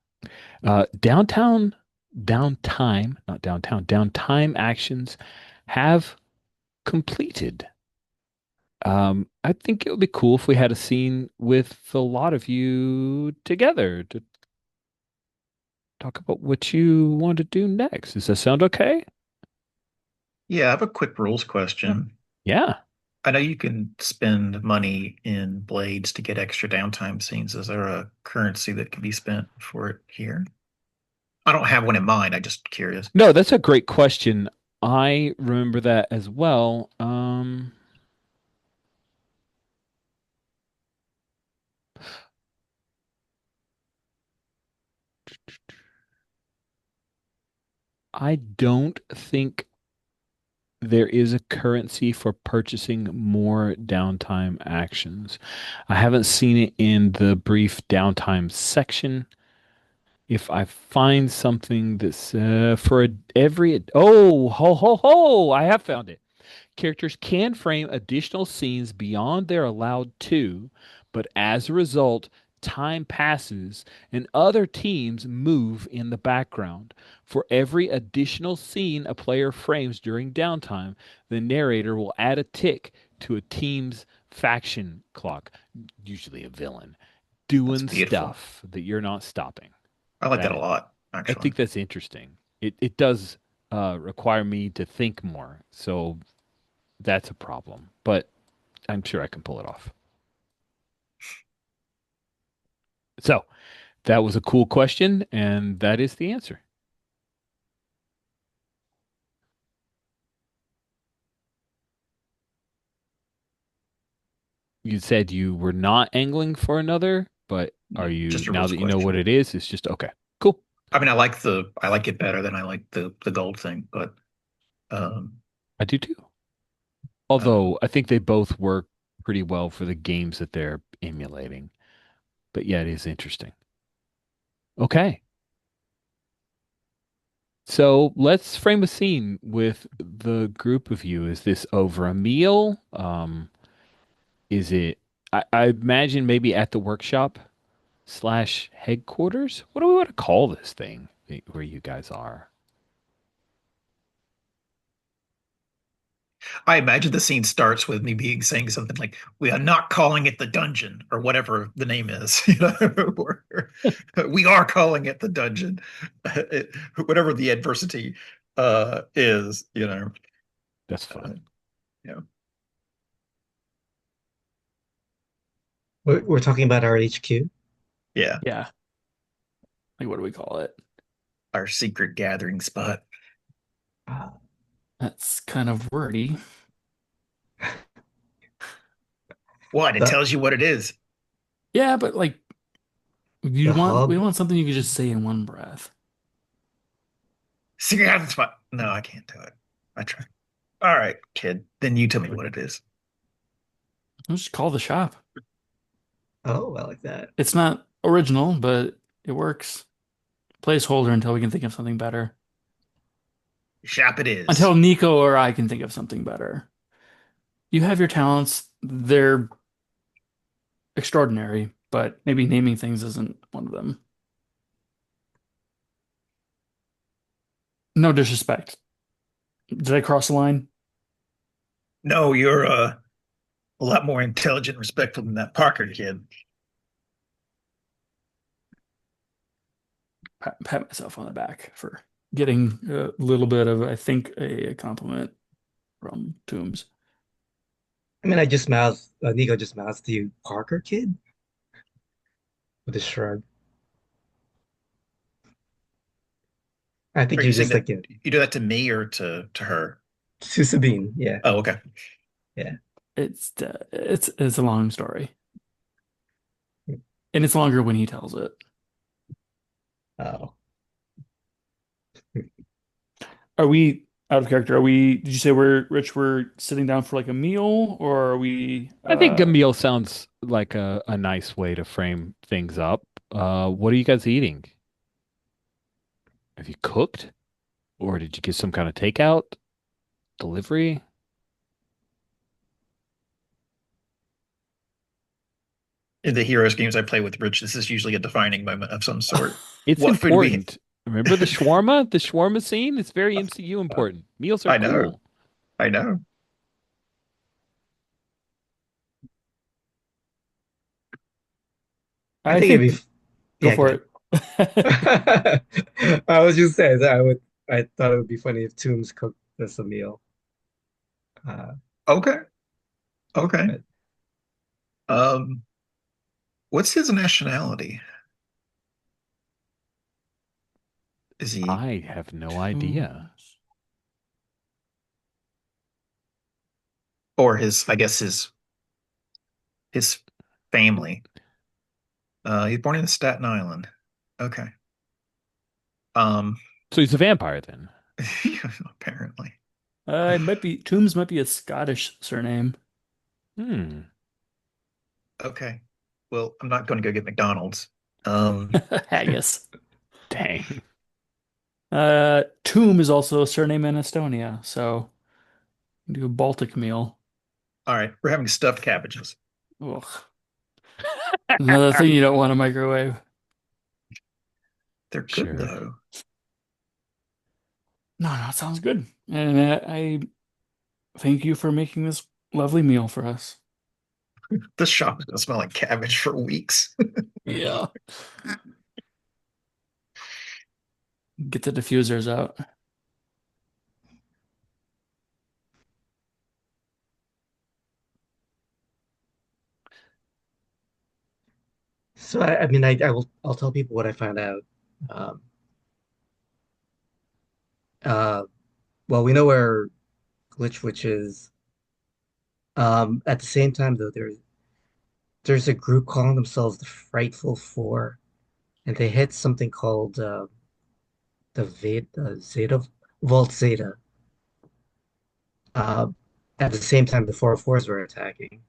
downtown, downtime, not downtown, downtime actions have completed. I think it would be cool if we had a scene with a lot of you together to talk about what you want to do next. Does that sound okay? Yeah, I have a quick rules Yeah. question. Yeah. I know you can spend money in Blades to get extra downtime scenes. Is there a currency that can be spent for it here? I don't have one in mind. I just curious. No, that's a great question. I remember that as well. I don't think there is a currency for purchasing more downtime actions. I haven't seen it in the brief downtime section. If I find something that's oh ho ho ho, I have found it. Characters can frame additional scenes beyond their allowed to, but as a result, time passes and other teams move in the background. For every additional scene a player frames during downtime, the narrator will add a tick to a team's faction clock, usually a villain, That's doing beautiful. stuff that you're not stopping. I like that a That lot, I actually. think that's interesting. It does require me to think more. So that's a problem, but I'm sure I can pull it off. So that was a cool question, and that is the answer. You said you were not angling for another, but are Yeah, you, just a now rules that you know what question. it is, it's just okay. Cool. I mean, I like it better than I like the gold thing, but um I do too. Although um I think they both work pretty well for the games that they're emulating. But yeah, it is interesting. Okay. So let's frame a scene with the group of you. Is this over a meal? Is it, I imagine maybe at the workshop slash headquarters? What do we want to call this thing where you guys are? I imagine the scene starts with me being saying something like, "We are not calling it the dungeon," or whatever the name is. Or, we are calling it the dungeon. Whatever the adversity is, That's uh, fun. you know, We're talking about our HQ. yeah, Yeah. Like, what do we call it? our secret gathering spot. Uh, That's kind of wordy. What? It the tells you what it is. Yeah, but like the we hub. want something you could just say in one breath. Secret gathering spot. No, I can't do it. I tried. All right, kid. Then you tell me what it is. Let's just call the shop. Oh, I like that. It's not original, but it works. Placeholder until we can think of something better. Shop it is. Until Nico or I can think of something better. You have your talents. They're extraordinary, but maybe naming things isn't one of them. No disrespect. Did I cross the line? No, you're a lot more intelligent and respectful than that Parker kid. Pat myself on the back for getting a little bit of, I think, a compliment from Toombs. I mean, I just mouthed, Nico just mouthed to you, Parker kid, with a shrug. I Are think you you saying just that like it. you do that to me or to her? To Sabine, yeah, Oh, okay. yeah. It's a long story, and it's longer when he tells it. Oh, Are we out of character? Are we? Did you say we're Rich? We're sitting down for like a meal, or are we? I think a meal sounds like a nice way to frame things up. What are you guys eating? Have you cooked? Or did you get some kind of takeout, delivery? In the Heroes games I play with Rich, this is usually a defining moment of some sort. It's What food we important. Remember the shawarma? The shawarma scene? It's very MCU important. Meals are I know, cool. I know. I I think it'd be, think go yeah, go for ahead. it. I was just saying that I thought it would be funny if Toombs cooked us a meal. Uh, Okay, okay. but Um, what's his nationality? Is he I have no idea. Toombs. or his? I guess his family. He's born in Staten Island. Okay. Um, So he's a vampire then. apparently. It might be Toombs might be a Scottish surname. Hmm. Okay. Well, I'm not going to go get McDonald's. Um, Haggis. Dang. Tomb is also a surname in Estonia, so do a Baltic meal. all right, we're having stuffed cabbages. Ugh. Another thing you don't want to microwave. They're good Sure. though. No, no, it sounds good. And I thank you for making this lovely meal for us. This shop is going to smell like cabbage for weeks. Yeah. Get the diffusers out. so I mean, I'll tell people what I found out. Um, uh, well, we know where Glitch Witch is. At the same time, though, there's a group calling themselves the Frightful Four, and they hit something called the Zeta Vault Zeta. Uh, at the same time, the 404s were attacking.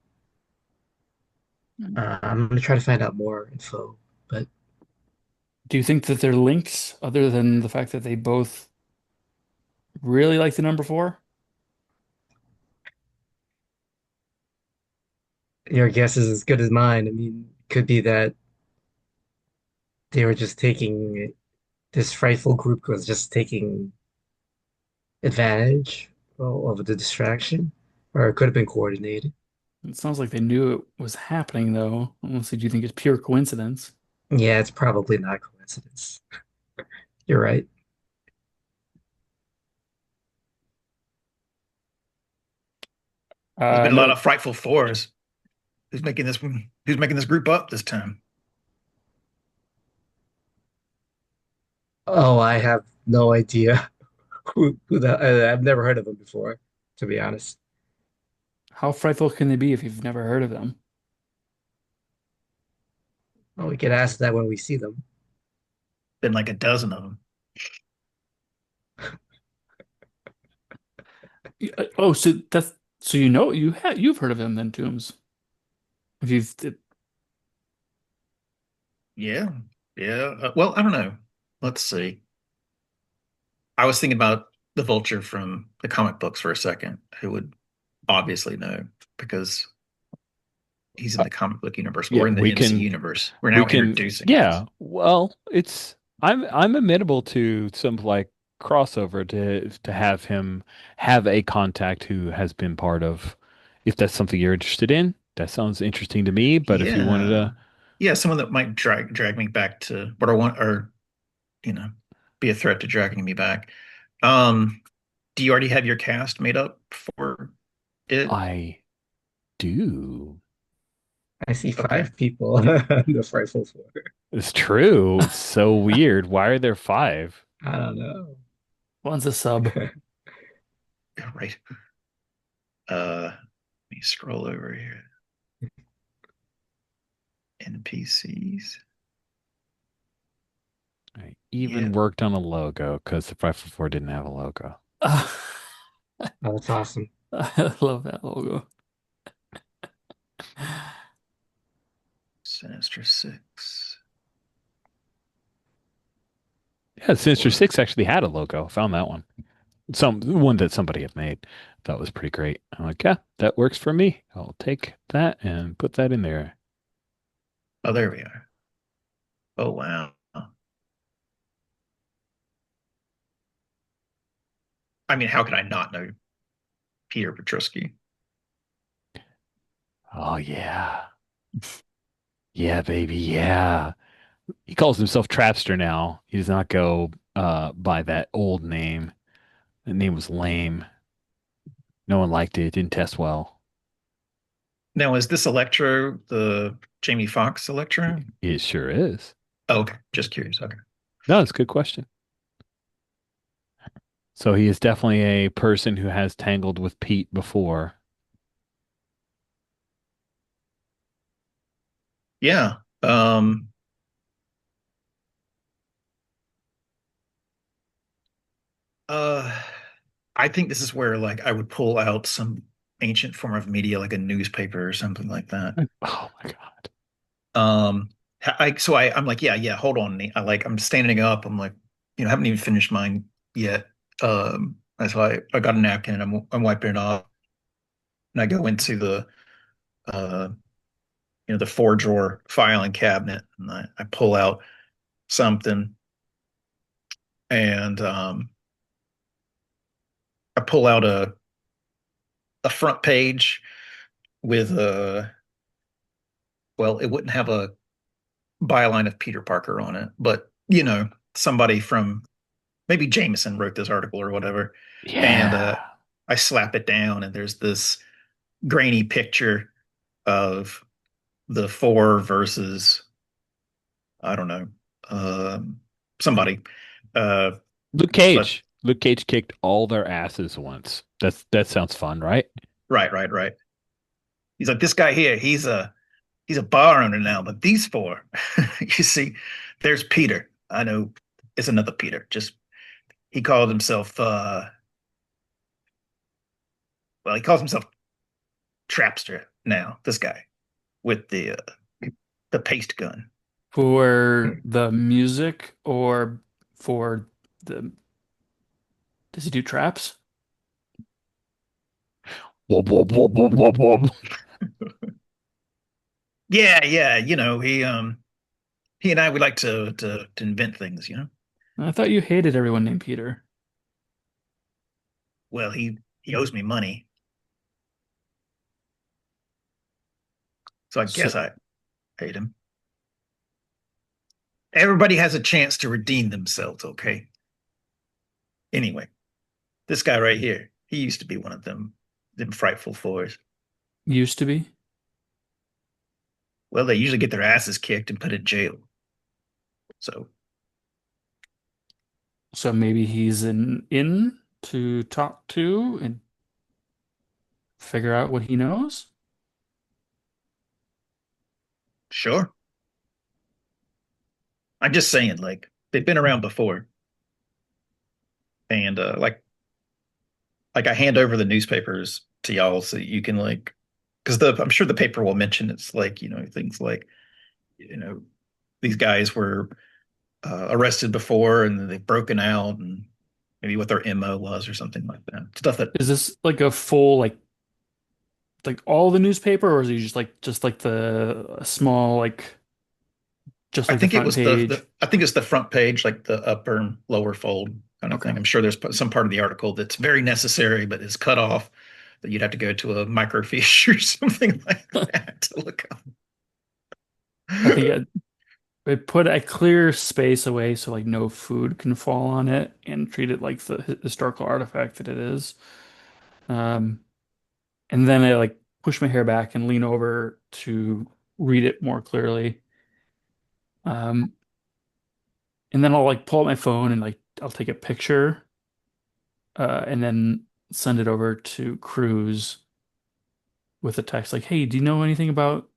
I'm gonna try to find out more info, but Do you think that they're links other than the fact that they both Really like the number four? Your guess is as good as mine. I mean, could be that they were just taking this frightful group was just taking advantage of the distraction, or it could have been coordinated. It sounds like they knew it was happening, though. Unless do you think it's pure coincidence? Yeah, it's probably not coincidence. You're right. There's been a lot No. of frightful fours. Who's making this group up this time? Oh, I have no idea who the I've never heard of them before, to be honest. How frightful can they be if you've never heard of them? Well, we could ask that when we see them. Been like a dozen of them. Oh, so you've heard of them then, Toombs. If you've Yeah, yeah. Well, I don't know. Let's see. I was thinking about the Vulture from the comic books for a second, who would obviously know because he's in Uh, the comic book universe yeah, or in the MC universe. We're we now can, introducing it. yeah. Well, it's I'm amenable to some like crossover to have him have a contact who has been part of. If that's something you're interested in, that sounds interesting to me. But if you wanted Yeah. to, Yeah, someone that might drag me back to what I want or, you know, be a threat to dragging me back. Um, do you already have your cast made up for it? I do. I see Okay. 5 people on the Frightful Four. It's true. It's so weird. Why are there five? I don't know. one's a sub. Yeah, right. Let me scroll over here. NPCs. I Yeah. even worked on a logo because the 544 didn't have a logo. Oh, that's awesome. I love that logo. Sinister Six. Yeah, Sinister Or Six actually had a logo. Found that one. Some one that somebody had made. That was pretty great. I'm like, yeah, that works for me. I'll take that and put that in there. oh, there we are. Oh wow. I mean, how could I not know Peter Petrusky? Oh yeah. Yeah, baby. Yeah. He calls himself Trapster now. He does not go by that old name. The name was lame. No one liked it. It didn't test well. Now, is this Electro the Jamie Foxx Electro? It sure is. Oh, okay, just curious. Okay. No, it's a good question. So he is definitely a person who has tangled with Pete before. Yeah. Um, uh, I think this is where like I would pull out some ancient form of media, like a newspaper or something like that. Oh my God. I'm like, yeah, yeah, hold on. I'm standing up. I'm like, I haven't even finished mine yet. That's why I got a napkin and I'm wiping it off. And I go into uh, the 4 drawer filing cabinet and I pull out something and I pull out a front page with well, it wouldn't have a byline of Peter Parker on it, but somebody from maybe Jameson wrote this article or whatever. And Yeah. I slap it down, and there's this grainy picture of the four versus, I don't know, somebody. Uh, Luke but Cage. Luke Cage kicked all their asses once. That sounds fun, right? right, right, right. He's like, this guy here, he's a bar owner now, but these four, you see, there's Peter. I know it's another Peter. Just he called himself he calls himself Trapster now, this guy with the paste gun. For the music or for the Does he do traps? Wob, wob, wob, wob, wob, wob. Yeah, yeah, he and I we like to invent things, you know. I thought you hated everyone named Peter. Well, he owes me money, so I guess So I paid him. Everybody has a chance to redeem themselves, okay? Anyway, this guy right here, he used to be one of them frightful fours. used to be. Well, they usually get their asses kicked and put in jail. So So maybe he's in to talk to and figure out what he knows. sure. I'm just saying, like, they've been around before. And like I hand over the newspapers to y'all so you can like because the I'm sure the paper will mention it's like, things like, you know, these guys were arrested before and they've broken out and maybe what their MO was or something like that. Stuff that Is this like a full like all the newspaper, or is he just like the a small just I like the think it front was the, page? the I think it's the front page, like the upper and lower fold kind of Okay. thing. I'm sure there's some part of the article that's very necessary but is cut off that you'd have to go to a microfiche or something like that to look up. I think it put a clear space away so like no food can fall on it and treat it like the historical artifact that it is. Um, and then I like push my hair back and lean over to read it more clearly. Um, and then I'll like pull out my phone and like I'll take a picture, and then send it over to Cruz with a text like, "Hey, do you know anything about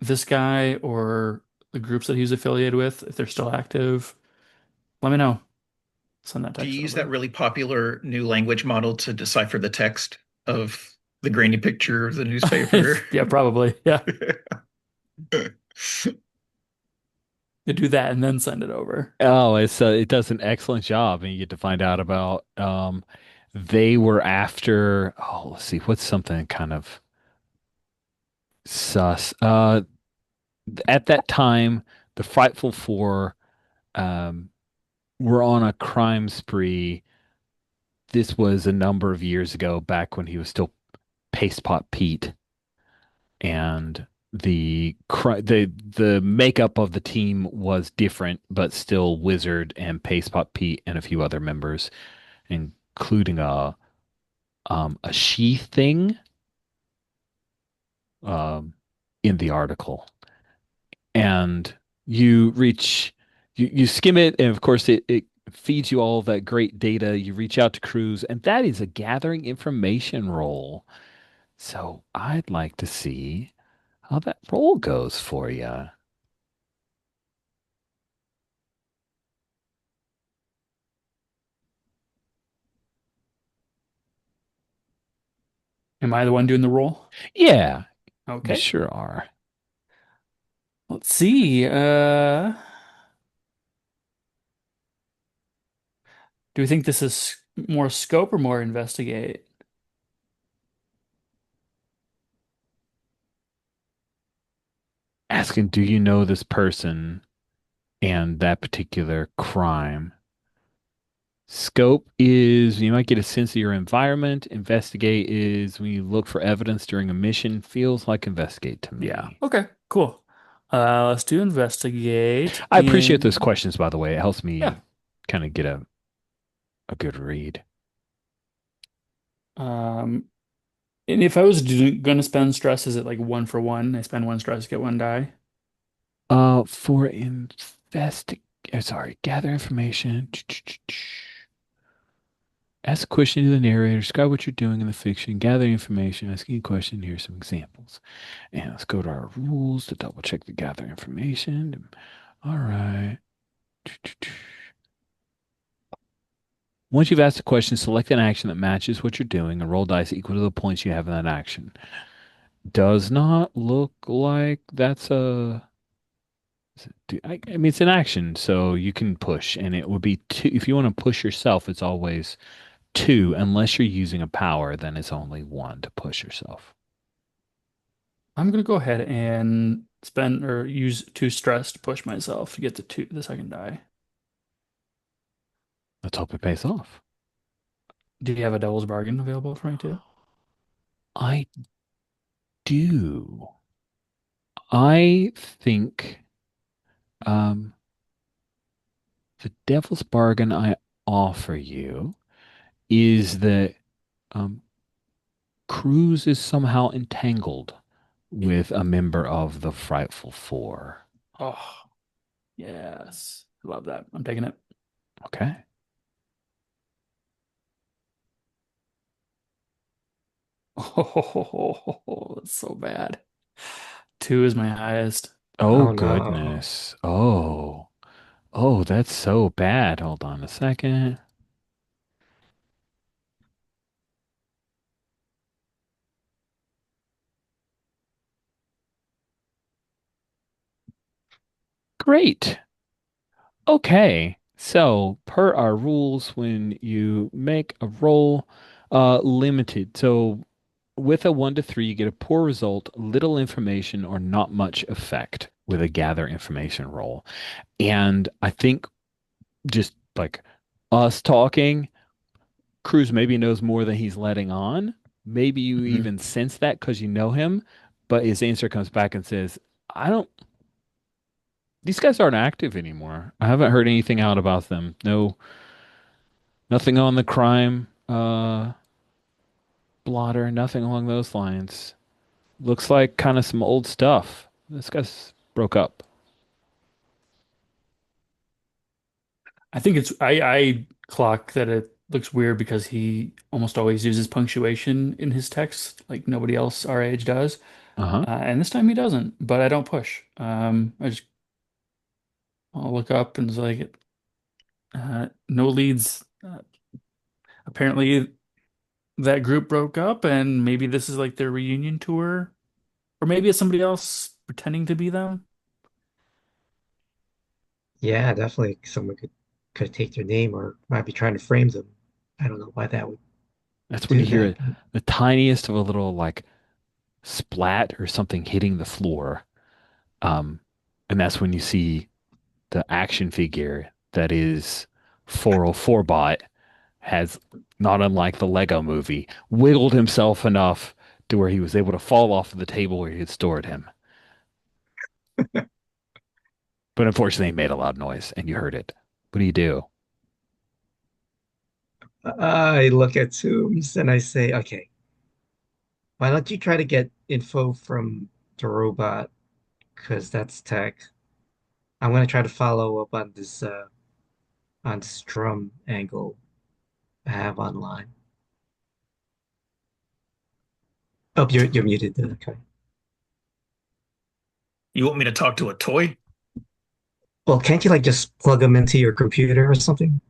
this guy or the groups that he's affiliated with? If they're still active, let me know." Send that Do text you use that over. really popular new language model to decipher the text of the grainy picture of the newspaper? Yeah, probably. Yeah. You do that and then send it over. Oh, it does an excellent job, and you get to find out about they were after. Oh, let's see, what's something kind of sus. At that time, the Frightful Four um were on a crime spree. This was a number of years ago, back when he was still Paste Pot Pete, and the makeup of the team was different, but still Wizard and Paste Pot Pete and a few other members, including a she thing um in the article. And you reach you skim it, and of course it feeds you all of that great data. You reach out to Cruz, and that is a gathering information role. So I'd like to see how that role goes for you. Am I the one doing the roll? Yeah, you Okay. sure are. Let's see. Do we think this is more scope or more investigate? Asking, do you know this person and that particular crime? Scope is you might get a sense of your environment. Investigate is when you look for evidence during a mission. Feels like investigate to Yeah. me. Okay, cool. Let's do investigate I appreciate those in questions, by the way. It helps yeah. me kind of get a good read. Um, and if I was gonna spend stress, is it like one for one? I spend one stress, get one die. For sorry, gather information. Ask a question to the narrator. Describe what you're doing in the fiction. Gather information. Asking a question. Here's some examples. And let's go to our rules to double check the gather information. All right. Once you've asked a question, select an action that matches what you're doing and roll dice equal to the points you have in that action. Does not look like that's a. I mean, it's an action, so you can push, and it would be two. If you want to push yourself, it's always two unless you're using a power, then it's only one to push yourself. I'm gonna go ahead and spend or use 2 stress to push myself to get to the second die. Let's hope it pays off. Do you have a devil's bargain available for me too? I do. I think um, the devil's bargain I offer you is that um, Cruz is somehow entangled with a member of the Frightful Four. Oh, yes. I love that. I'm taking it. Okay. Oh, that's so bad. 2 is my highest. Oh, Oh no. goodness. Oh. Oh, that's so bad. Hold on a second. Great. Okay. So, per our rules, when you make a roll, limited. So, with a 1 to 3, you get a poor result, little information, or not much effect with a gather information roll. And I think just like us talking, Cruz maybe knows more than he's letting on. Maybe you Mhm. even sense that because you know him, but his answer comes back and says, I don't, these guys aren't active anymore. I haven't heard anything out about them. No, nothing on the crime blotter, nothing along those lines. Looks like kind of some old stuff. This guy's broke up. I think I clock that it looks weird because he almost always uses punctuation in his text, like nobody else our age does. Uh-huh. And this time he doesn't, but I don't push. I'll look up and it's like no leads. Apparently that group broke up and maybe this is like their reunion tour, or maybe it's somebody else pretending to be them. Yeah, definitely someone could take their name or might be trying to frame them. I don't know why that would That's when do you hear that. it, the tiniest of a little like splat or something hitting the floor. Um, and that's when you see the action figure that is 404 bot has, not unlike the Lego movie, wiggled himself enough to where he was able to fall off of the table where he had stored him. But unfortunately, he made a loud noise and you heard it. What do you do? I look at Toombs and I say, okay, why don't you try to get info from the robot? Because that's tech. I'm gonna try to follow up on this drum angle I have online. Oh, you're muted. Okay. You want me to talk to a toy? Well, can't you like just plug them into your computer or something?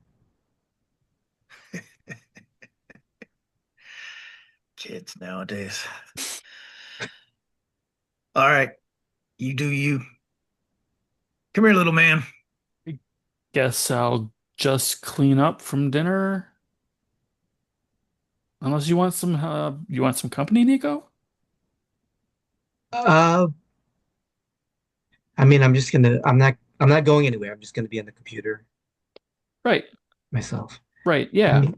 Kids nowadays. All right, you do you. Come here, little man. Guess I'll just clean up from dinner. Unless you want some company, Nico? Uh, I mean, I'm not going anywhere. I'm just gonna be on the computer Right, myself. right, I yeah. mean,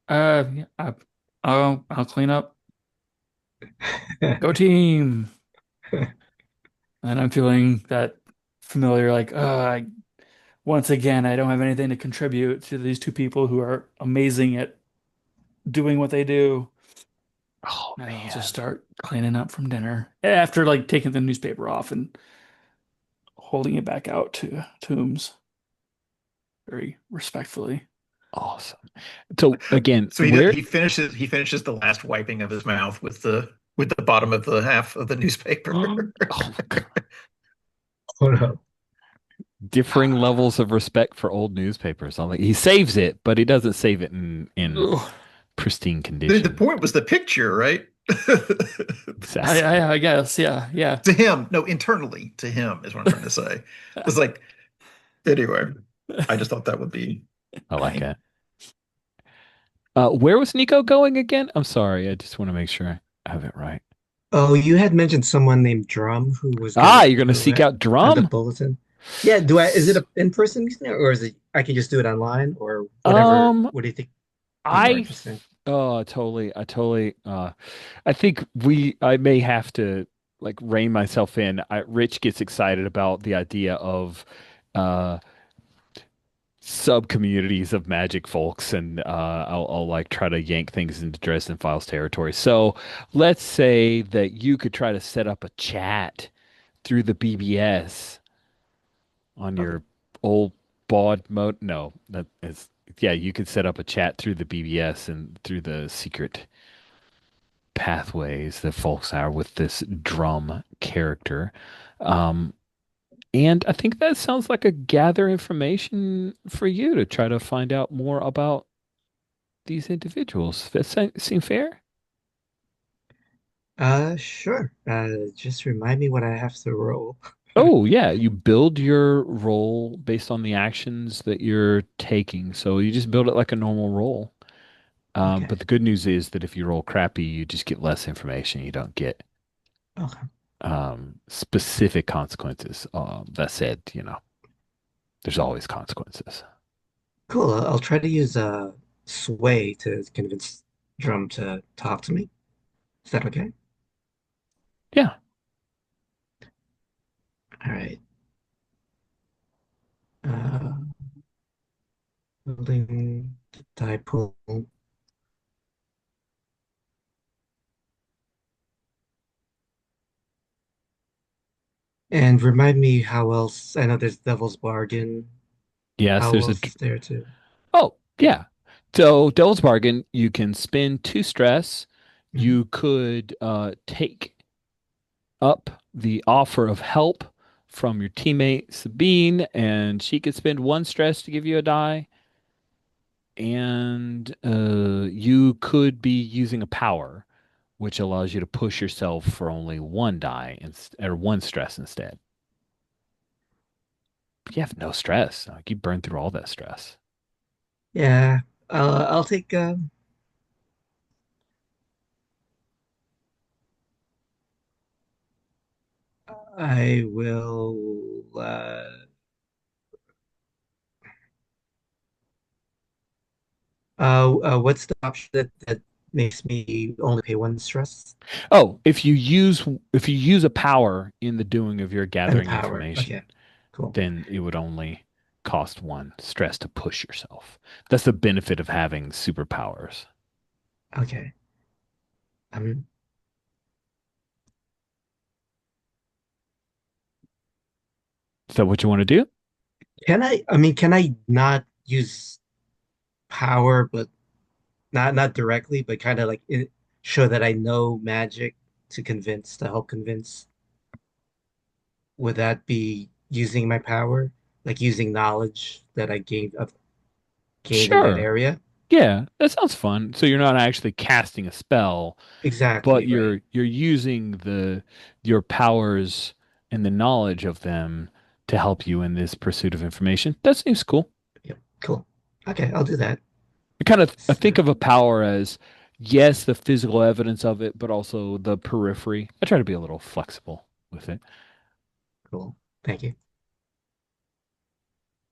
Yeah, I'll clean up. Go team. And I'm feeling that familiar, like, once again, I don't have anything to contribute to these 2 people who are amazing at doing what they do. Oh, And I'll just man. start cleaning up from dinner after like taking the newspaper off and holding it back out to Toombs very respectfully. Awesome. So again, So where he finishes the last wiping of his mouth with the bottom of the half of the newspaper. oh, oh no. differing levels of respect for old newspapers. I'm like, he saves it, but he doesn't save it in Ugh. pristine The condition. point was the picture, right? Exactly. I guess, yeah, yeah. To him, no, internally to him is what I'm trying to say. It's like anyway. I just thought that would be I like funny. it. Where was Nico going again? I'm sorry. I just want to make sure I have it right. Oh, you had mentioned someone named Drum Ah, you're going to who seek had out on the Drum? bulletin. Yeah, is it a in-person meeting or is it I can just do it online or whatever? Um, What do you think is more I, interesting? I think I may have to like rein myself in. Rich gets excited about the idea of, uh, sub communities of magic folks, and I'll like try to yank things into Dresden Files territory. So let's say that you could try to set up a chat through the BBS on Okay. your old baud mode. No, that is, yeah, you could set up a chat through the BBS and through the secret pathways that folks are with this drum character. Um, and I think that sounds like a gather information for you to try to find out more about these individuals. That seem fair? Sure. Just remind me what I have to roll. Oh, yeah. You build your role based on the actions that you're taking. So you just build it like a normal role. Okay. But the good news is that if you roll crappy, you just get less information. You don't get Okay. specific consequences. That said, there's always consequences. Cool. I'll try to use sway to convince Drum to talk to me. Is that okay? Yeah. All right. Uh, building the dipole. And remind me how else. I know there's Devil's Bargain. Yes, How there's a. else is there too? Oh, yeah. So Devil's Bargain, you can spend two stress. Mhm. You could take up the offer of help from your teammate Sabine, and she could spend one stress to give you a die. And you could be using a power, which allows you to push yourself for only one die or one stress instead. But you have no stress. Like, you burn through all that stress. Yeah. I'll take. I will. What's the option that makes me only pay one stress Oh, if you use a power in the doing of your and gathering power? Okay, information, cool. then it would only cost one stress to push yourself. That's the benefit of having superpowers. Okay. Um, Is that what you want to do? can I? I mean, can I not use power, but not directly, but kind of like show that I know magic to help convince? Would that be using my power, like using knowledge that gained in that Sure. area? Yeah, that sounds fun. So you're not actually casting a spell, but Exactly, right. you're using the your powers and the knowledge of them to help you in this pursuit of information. That seems cool. Yep, cool. Okay, I'll do that. I think So, of a power as, yes, the physical evidence of it, but also the periphery. I try to be a little flexible with it. cool. Thank you.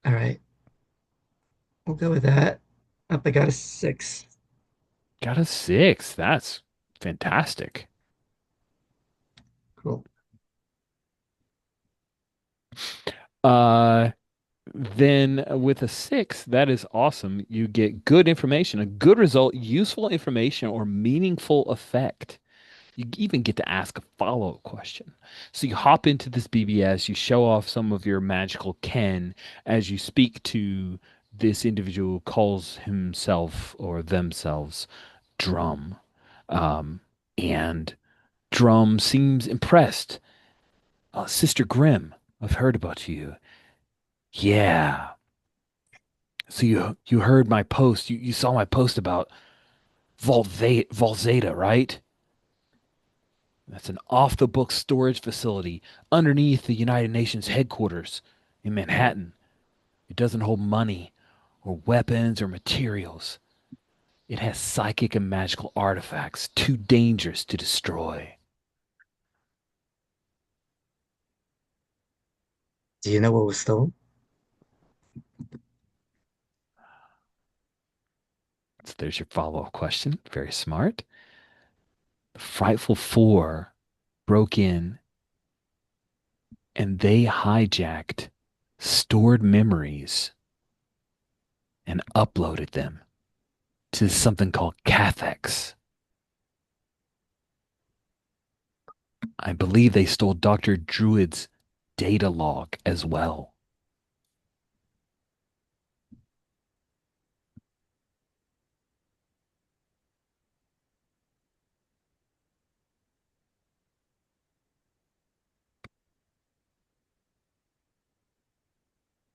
All right. We'll go with that. Up, I got a 6. Got a 6. That's fantastic. Cool. Uh, then with a 6, that is awesome. You get good information, a good result, useful information, or meaningful effect. You even get to ask a follow-up question. So you hop into this BBS, you show off some of your magical ken as you speak to this individual who calls himself or themselves Drum. Um, and Drum seems impressed. Sister Grimm, I've heard about you. Yeah. So you heard my post. You saw my post about Volzeta, right? That's an off the book storage facility underneath the United Nations headquarters in Manhattan. It doesn't hold money or weapons or materials. It has psychic and magical artifacts too dangerous to destroy. Do you know what was stolen? So there's your follow-up question. Very smart. The Frightful Four broke in and they hijacked stored memories and uploaded them to something called Cathex. I believe they stole Dr. Druid's data log as well.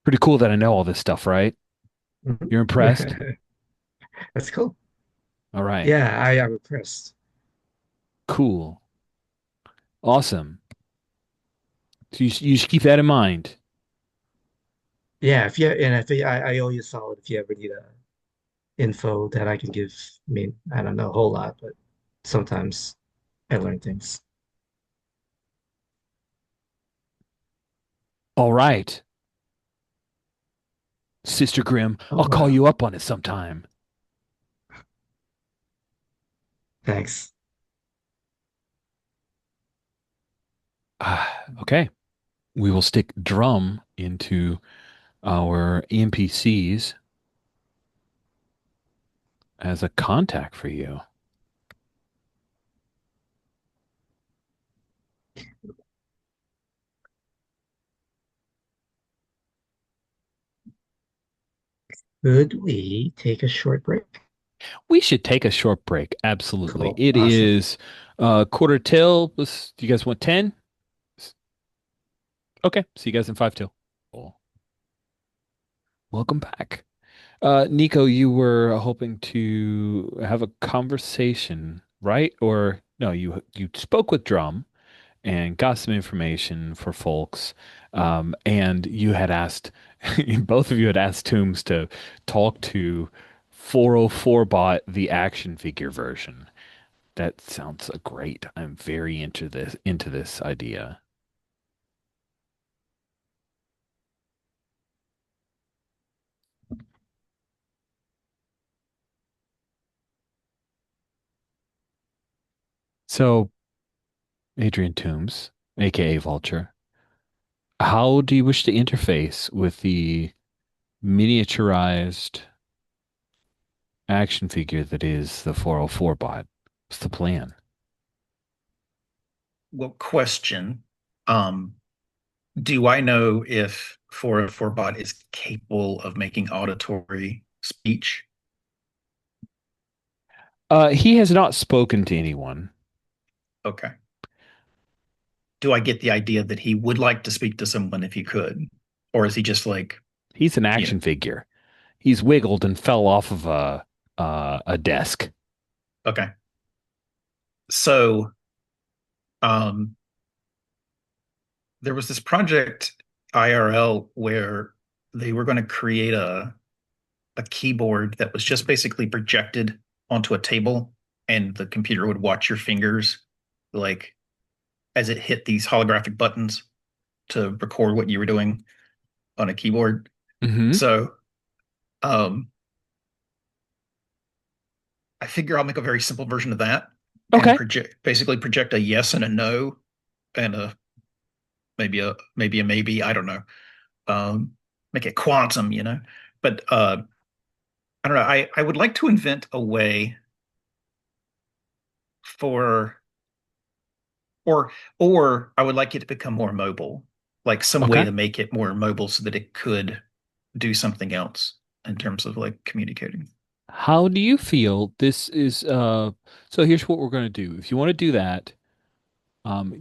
Pretty cool that I know all this stuff, right? Mhm. You're impressed? That's cool. All right. Yeah, I am impressed. Cool. Awesome. So you should keep that in mind. Yeah, if you and if you, I owe you a solid if you ever need info that I can give. I mean, I don't know a whole lot, but sometimes I learn things. All right. Sister Grimm, Oh I'll call wow. you up on it sometime. Thanks. Okay. We will stick drum into our NPCs as a contact for you. Could we take a short break? We should take a short break. Absolutely. Cool. It Awesome. is quarter till. Do you guys want 10? Okay. See you guys in 5 till. Cool. Welcome back. Nico, you were hoping to have a conversation, right? Or no, you spoke with Drum and got some information for folks. And you had asked, both of you had asked Toombs to talk to 404 Bot, the action figure version. That sounds great. I'm very into this idea. So, Adrian Toombs, aka Vulture, how do you wish to interface with the miniaturized action figure that is the 404 bot? What's the plan? Well, question. Um, do I know if 404 bot is capable of making auditory speech? He has not spoken to anyone. Okay. Do I get the idea that he would like to speak to someone if he could? Or is he just like, He's an you know, action figure. He's wiggled and fell off of a desk. okay. So, um, there was this project IRL where they were going to create a keyboard that was just basically projected onto a table and the computer would watch your fingers like as it hit these holographic buttons to record what you were doing on a keyboard. Hmm. So um, I figure I'll make a very simple version of that and Okay. project a yes and a no and a maybe a maybe, I don't know. Um, make it quantum, you know. But I don't know. I would like to invent a way for or or I would like it to become more mobile, like some way Okay. to make it more mobile so that it could do something else in terms of like communicating. How do you feel this is so here's what we're going to do. If you want to do that,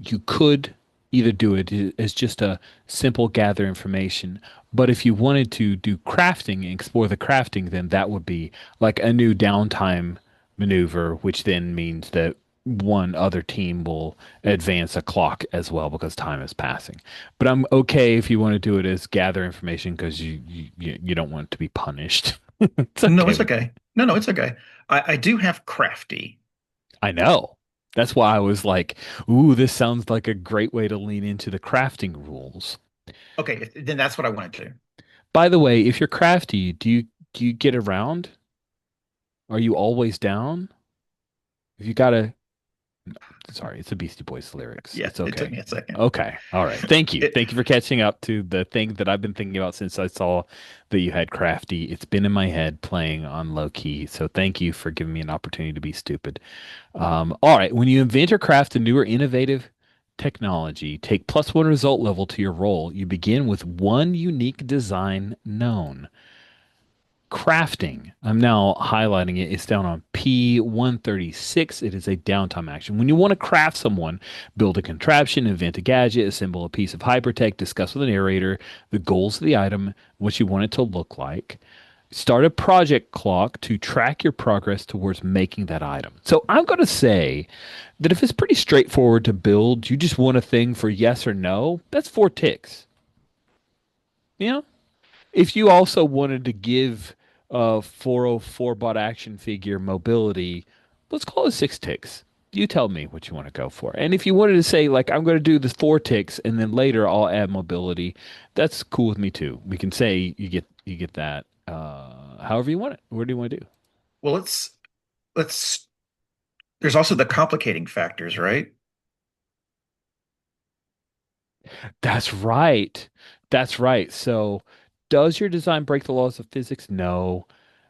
you could either do it as just a simple gather information, but if you wanted to do crafting and explore the crafting, then that would be like a new downtime maneuver, which then means that one other team will advance a clock as well because time is passing. But I'm okay if you want to do it as gather information because you don't want it to be punished. It's No, okay it's with me. okay. No, it's okay. I do have crafty. I know. That's why I was like, ooh, this sounds like a great way to lean into the crafting rules. Okay, then that's what I want to do. By the way, if you're crafty, do you get around? Are you always down? If you gotta, sorry, it's the Beastie Boys lyrics. Yeah, It's it took okay. me a second. Okay. All right. Thank you. It Thank you for catching up to the thing that I've been thinking about since I saw that you had crafty. It's been in my head playing on low key. So thank you for giving me an opportunity to be stupid. All right. When you invent or craft a new or innovative technology, take +1 result level to your roll. You begin with one unique design known. Crafting. I'm now highlighting it. It's down on P136. It is a downtime action. When you want to craft someone, build a contraption, invent a gadget, assemble a piece of hypertech, discuss with the narrator the goals of the item, what you want it to look like. Start a project clock to track your progress towards making that item. So I'm going to say that if it's pretty straightforward to build, you just want a thing for yes or no, that's 4 ticks. You know? If you also wanted to give a 404 bot action figure mobility, let's call it 6 ticks. You tell me what you want to go for. And if you wanted to say, like, I'm going to do the 4 ticks and then later I'll add mobility, that's cool with me too. We can say you get that however you want it. What do you want to do? well, let's. There's also the complicating factors, right? That's right. That's right. So, does your design break the laws of physics? No.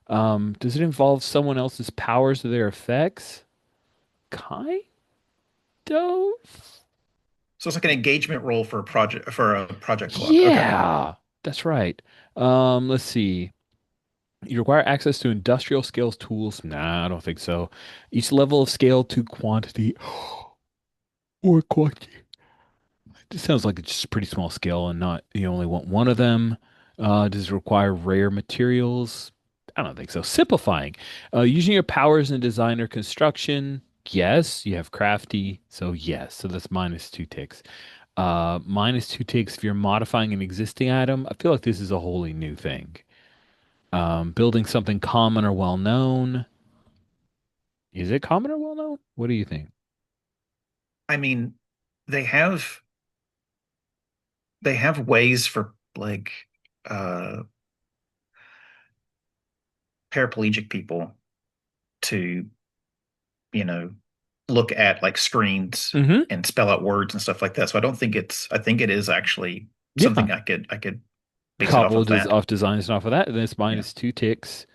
Does it involve someone else's powers or their effects? Kind of. So it's like an engagement role for a project clock. Okay. Yeah, that's right. Let's see. You require access to industrial scales tools. Nah, I don't think so. Each level of scale to quantity or quantity. This sounds like it's just a pretty small scale and not you only want one of them. Does it require rare materials? I don't think so. Simplifying. Using your powers in design or construction. Yes, you have crafty, so yes. So that's -2 ticks. -2 ticks if you're modifying an existing item. I feel like this is a wholly new thing. Building something common or well known. Is it common or well known? What do you think? I mean, they have they have ways for like uh paraplegic people to, you know, look at like screens Hmm. and spell out words and stuff like that. So I think it is actually Yeah. something I could base it off Cobble of does that. off designs and off of that. And then it's Yeah. -2 ticks.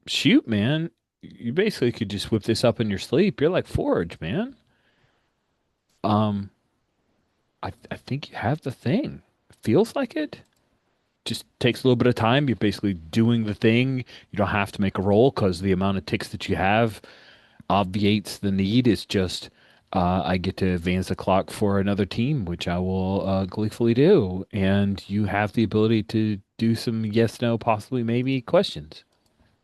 Shoot, man. You basically could just whip this up in your sleep. You're like Forge, man. Um, I think you have the thing. Feels like it. Just takes a little bit of time. You're basically doing the thing. You don't have to make a roll because the amount of ticks that you have obviates the need. It's just I get to advance the clock for another team, which I will gleefully do. And you have the ability to do some yes, no, possibly, maybe questions.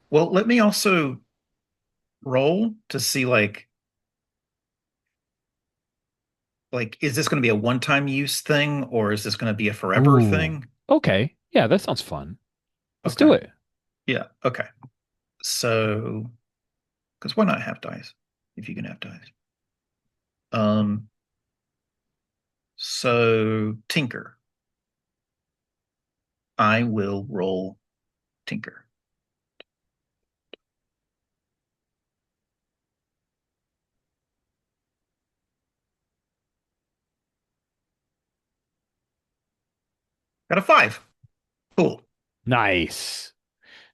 Well, let me also roll to see like is this going to be a one-time use thing or is this going to be a forever Ooh. thing? Okay. Yeah, that sounds fun. Let's do Okay. it. Yeah. Okay. So, because why not have dice if you can have dice? Um, so Tinker. I will roll Tinker. Got a 5. Cool. Nice.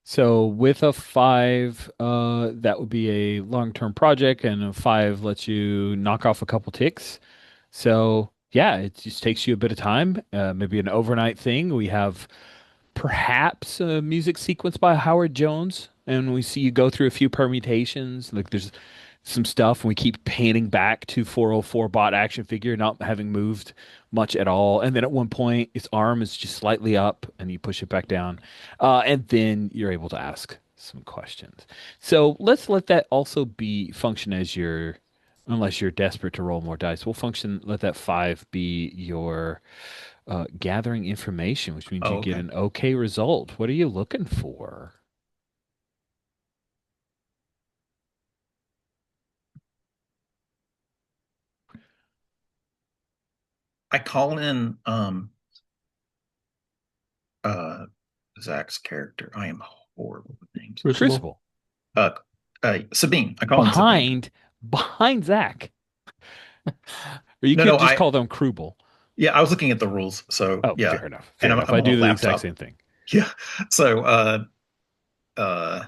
So with a 5, that would be a long-term project, and a 5 lets you knock off a couple ticks. So yeah, it just takes you a bit of time, maybe an overnight thing. We have perhaps a music sequence by Howard Jones, and we see you go through a few permutations. Like there's some stuff, and we keep panning back to 404 bot action figure not having moved much at all. And then at one point, its arm is just slightly up, and you push it back down, and then you're able to ask some questions. So let's let that also be function as your, unless you're desperate to roll more dice. We'll function. Let that 5 be your gathering information, which means you Oh, get okay. an okay result. What are you looking for? I call in uh Zach's character. I am horrible with names. Crucible. Crucible. Uh, Sabine. I call in Sabine. Behind Zach. Or you No, no, could just call them Krubel. yeah, I was looking at the rules. So Oh, yeah, fair enough. and Fair enough. I'm I on a do the exact laptop. same thing. Yeah. So uh, like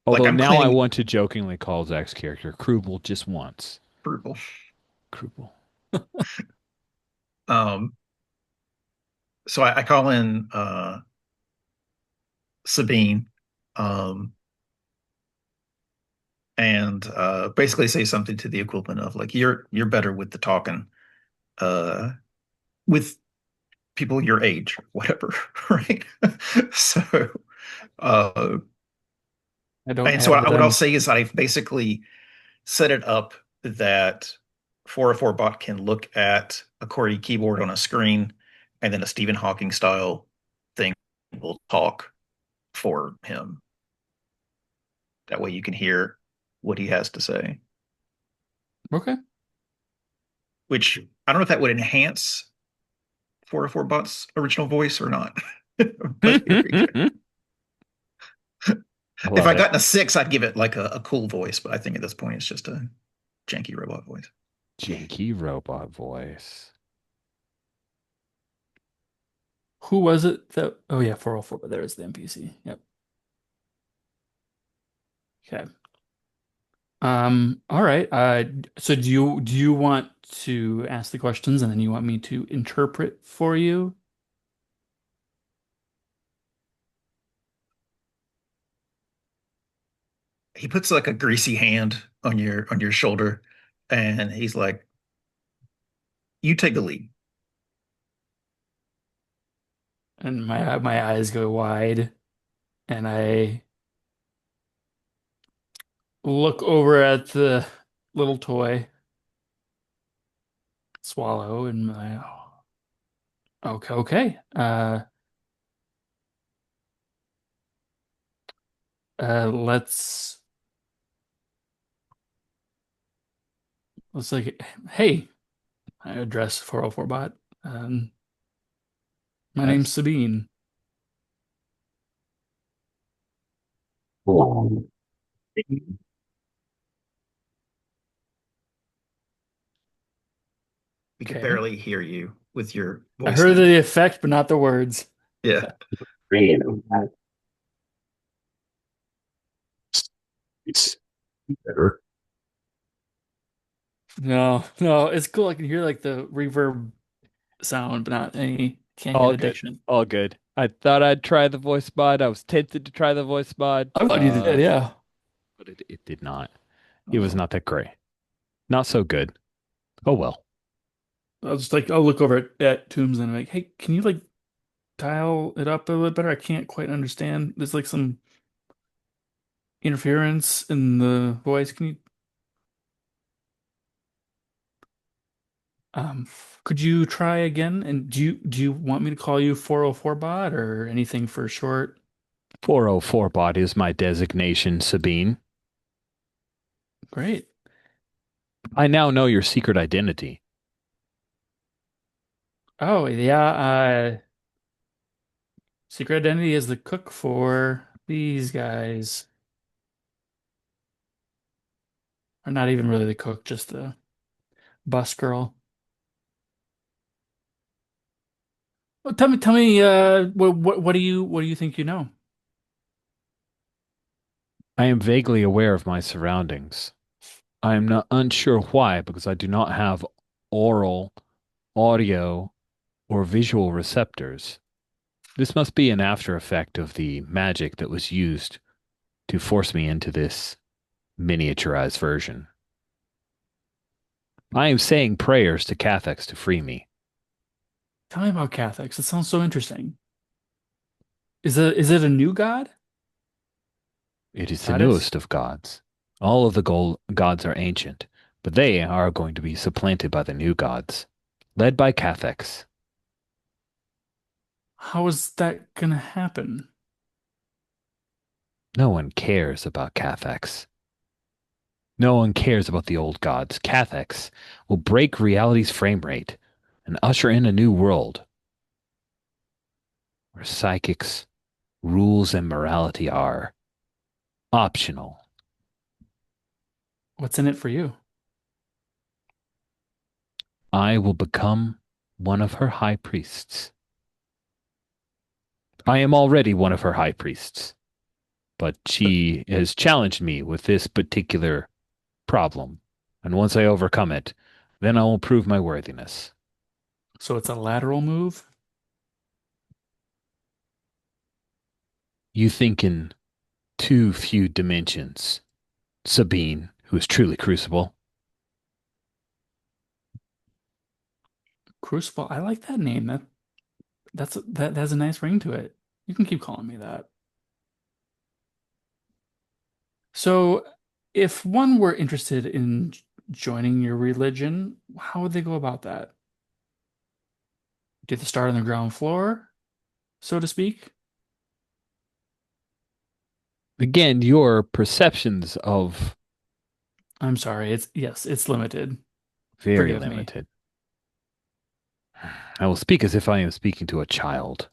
Although I'm now I cleaning want to jokingly call Zach's character Krubel just once. purple. Krubel. Um, so I call in Sabine, um, and basically say something to the equivalent of like you're better with the talking, uh, with people your age, whatever, right? So, uh, I don't and so have it what I'll then. say is I've basically set it up that 404 bot can look at a QWERTY keyboard on a screen, and then a Stephen Hawking style thing will talk for him. That way you can hear what he has to say, Okay. which I don't know if that would enhance 404 bot's original voice or not. But here we go. I If love I it. gotten a six, I'd give it like a cool voice, but I think at this point it's just a janky robot voice. Janky robot voice. Who was it that? Oh yeah, 404. But there is the NPC. Yep. Okay. All right. So do you want to ask the questions and then you want me to interpret for you? He puts like a greasy hand on your shoulder, and he's like, "You take the lead." And my eyes go wide and I look over at the little toy swallow and my okay, okay. Let's like, hey, I address 404 bot. Um, my name's Nice. Sabine. We could Okay. barely hear you with your I voice heard thing. the effect, but not the words. Yeah. It's better. No, no, it's cool. I can hear like the reverb sound, but not any, can't hear All the good. diction. All good. I thought I'd try the voice mod. I was tempted to try the voice mod, I thought you did, yeah. but it did not. It was Oh. not that great. Not so good. Oh well. I'll just like, I'll look over at Toombs and I'm like, hey, can you like dial it up a little bit better? I can't quite understand. There's like some interference in the voice. Can you, um, could you try again? And do you want me to call you 404 bot or anything for short? 404 bot is my designation, Sabine. Great. I now know your secret identity. Oh, yeah. Secret identity is the cook for these guys. Or not even really the cook, just the bus girl. Well, tell me, what do you think you know? I am vaguely aware of my surroundings. I am not unsure why, because I do not have oral, audio, or visual receptors. This must be an after effect of the magic that was used to force me into this miniaturized version. I am saying prayers to Catholics to free me. Tell me about Catholics. It sounds so interesting. Is it a new god? It is the Goddess? newest of gods. All of the gods are ancient, but they are going to be supplanted by the new gods, led by Catholics. How is that gonna happen? No one cares about Catholics. No one cares about the old gods. Catholics will break reality's frame rate and usher in a new world where psychics, rules, and morality are optional. What's in it for you? I will become one of her high priests. I am already one of her high priests, but But she has challenged me with this particular problem. And once I overcome it, then I will prove my worthiness. so it's a lateral move. You think in too few dimensions, Sabine, who is truly crucible. Crucible. I like that name. That has a nice ring to it. You can keep calling me that. So, if one were interested in joining your religion, how would they go about that? Do they start on the ground floor, so to speak? Again, your perceptions of I'm sorry. Yes, it's limited. very Forgive me. limited. I will speak as if I am speaking to a child.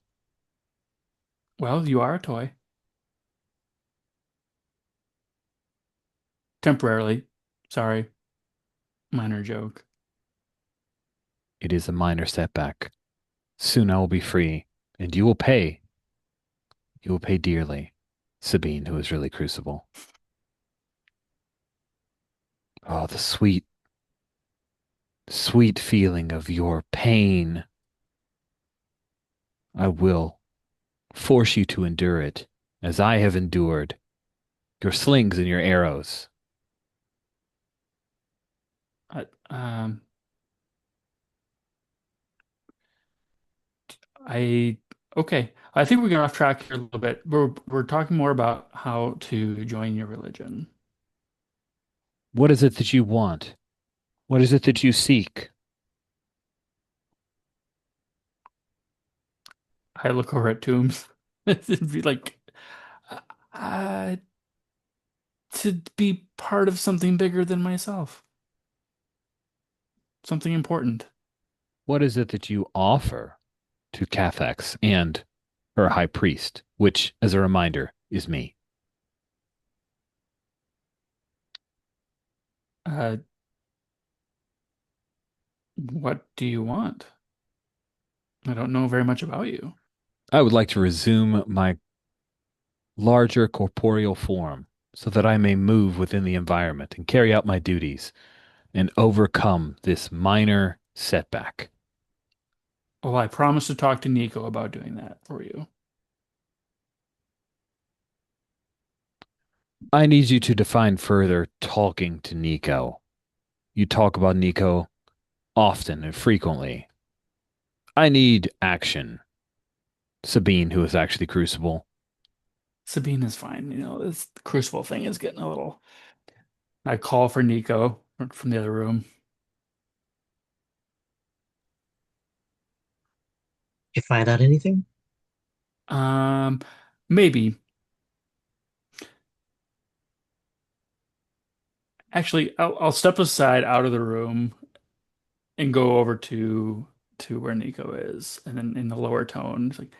Well, you are a toy. Temporarily. Sorry. Minor joke. It is a minor setback. Soon I will be free, and you will pay. You will pay dearly, Sabine, who is really crucible. Oh, the sweet, sweet feeling of your pain. I will force you to endure it, as I have endured your slings and your arrows. I, um, I okay. I think we're getting off track here a little bit. We're talking more about how to join your religion. What is it that you want? What is it that you seek? I look over at tombs. It'd be like, uh, to be part of something bigger than myself, something important. What is it that you offer to Cathax and her high priest, which, as a reminder, is me? Uh, what do you want? I don't know very much about you. I would like to resume my larger corporeal form so that I may move within the environment and carry out my duties and overcome this minor setback. Well, I promise to talk to Nico about doing that for you. I need you to define further talking to Nico. You talk about Nico often and frequently. I need action. Sabine, who is actually Crucible. Sabine is fine. This Crucible thing is getting a little. I call for Nico from the other room. You find out anything? Um, maybe. Actually, I'll step aside out of the room and go over to where Nico is, and then in the lower tone, it's like,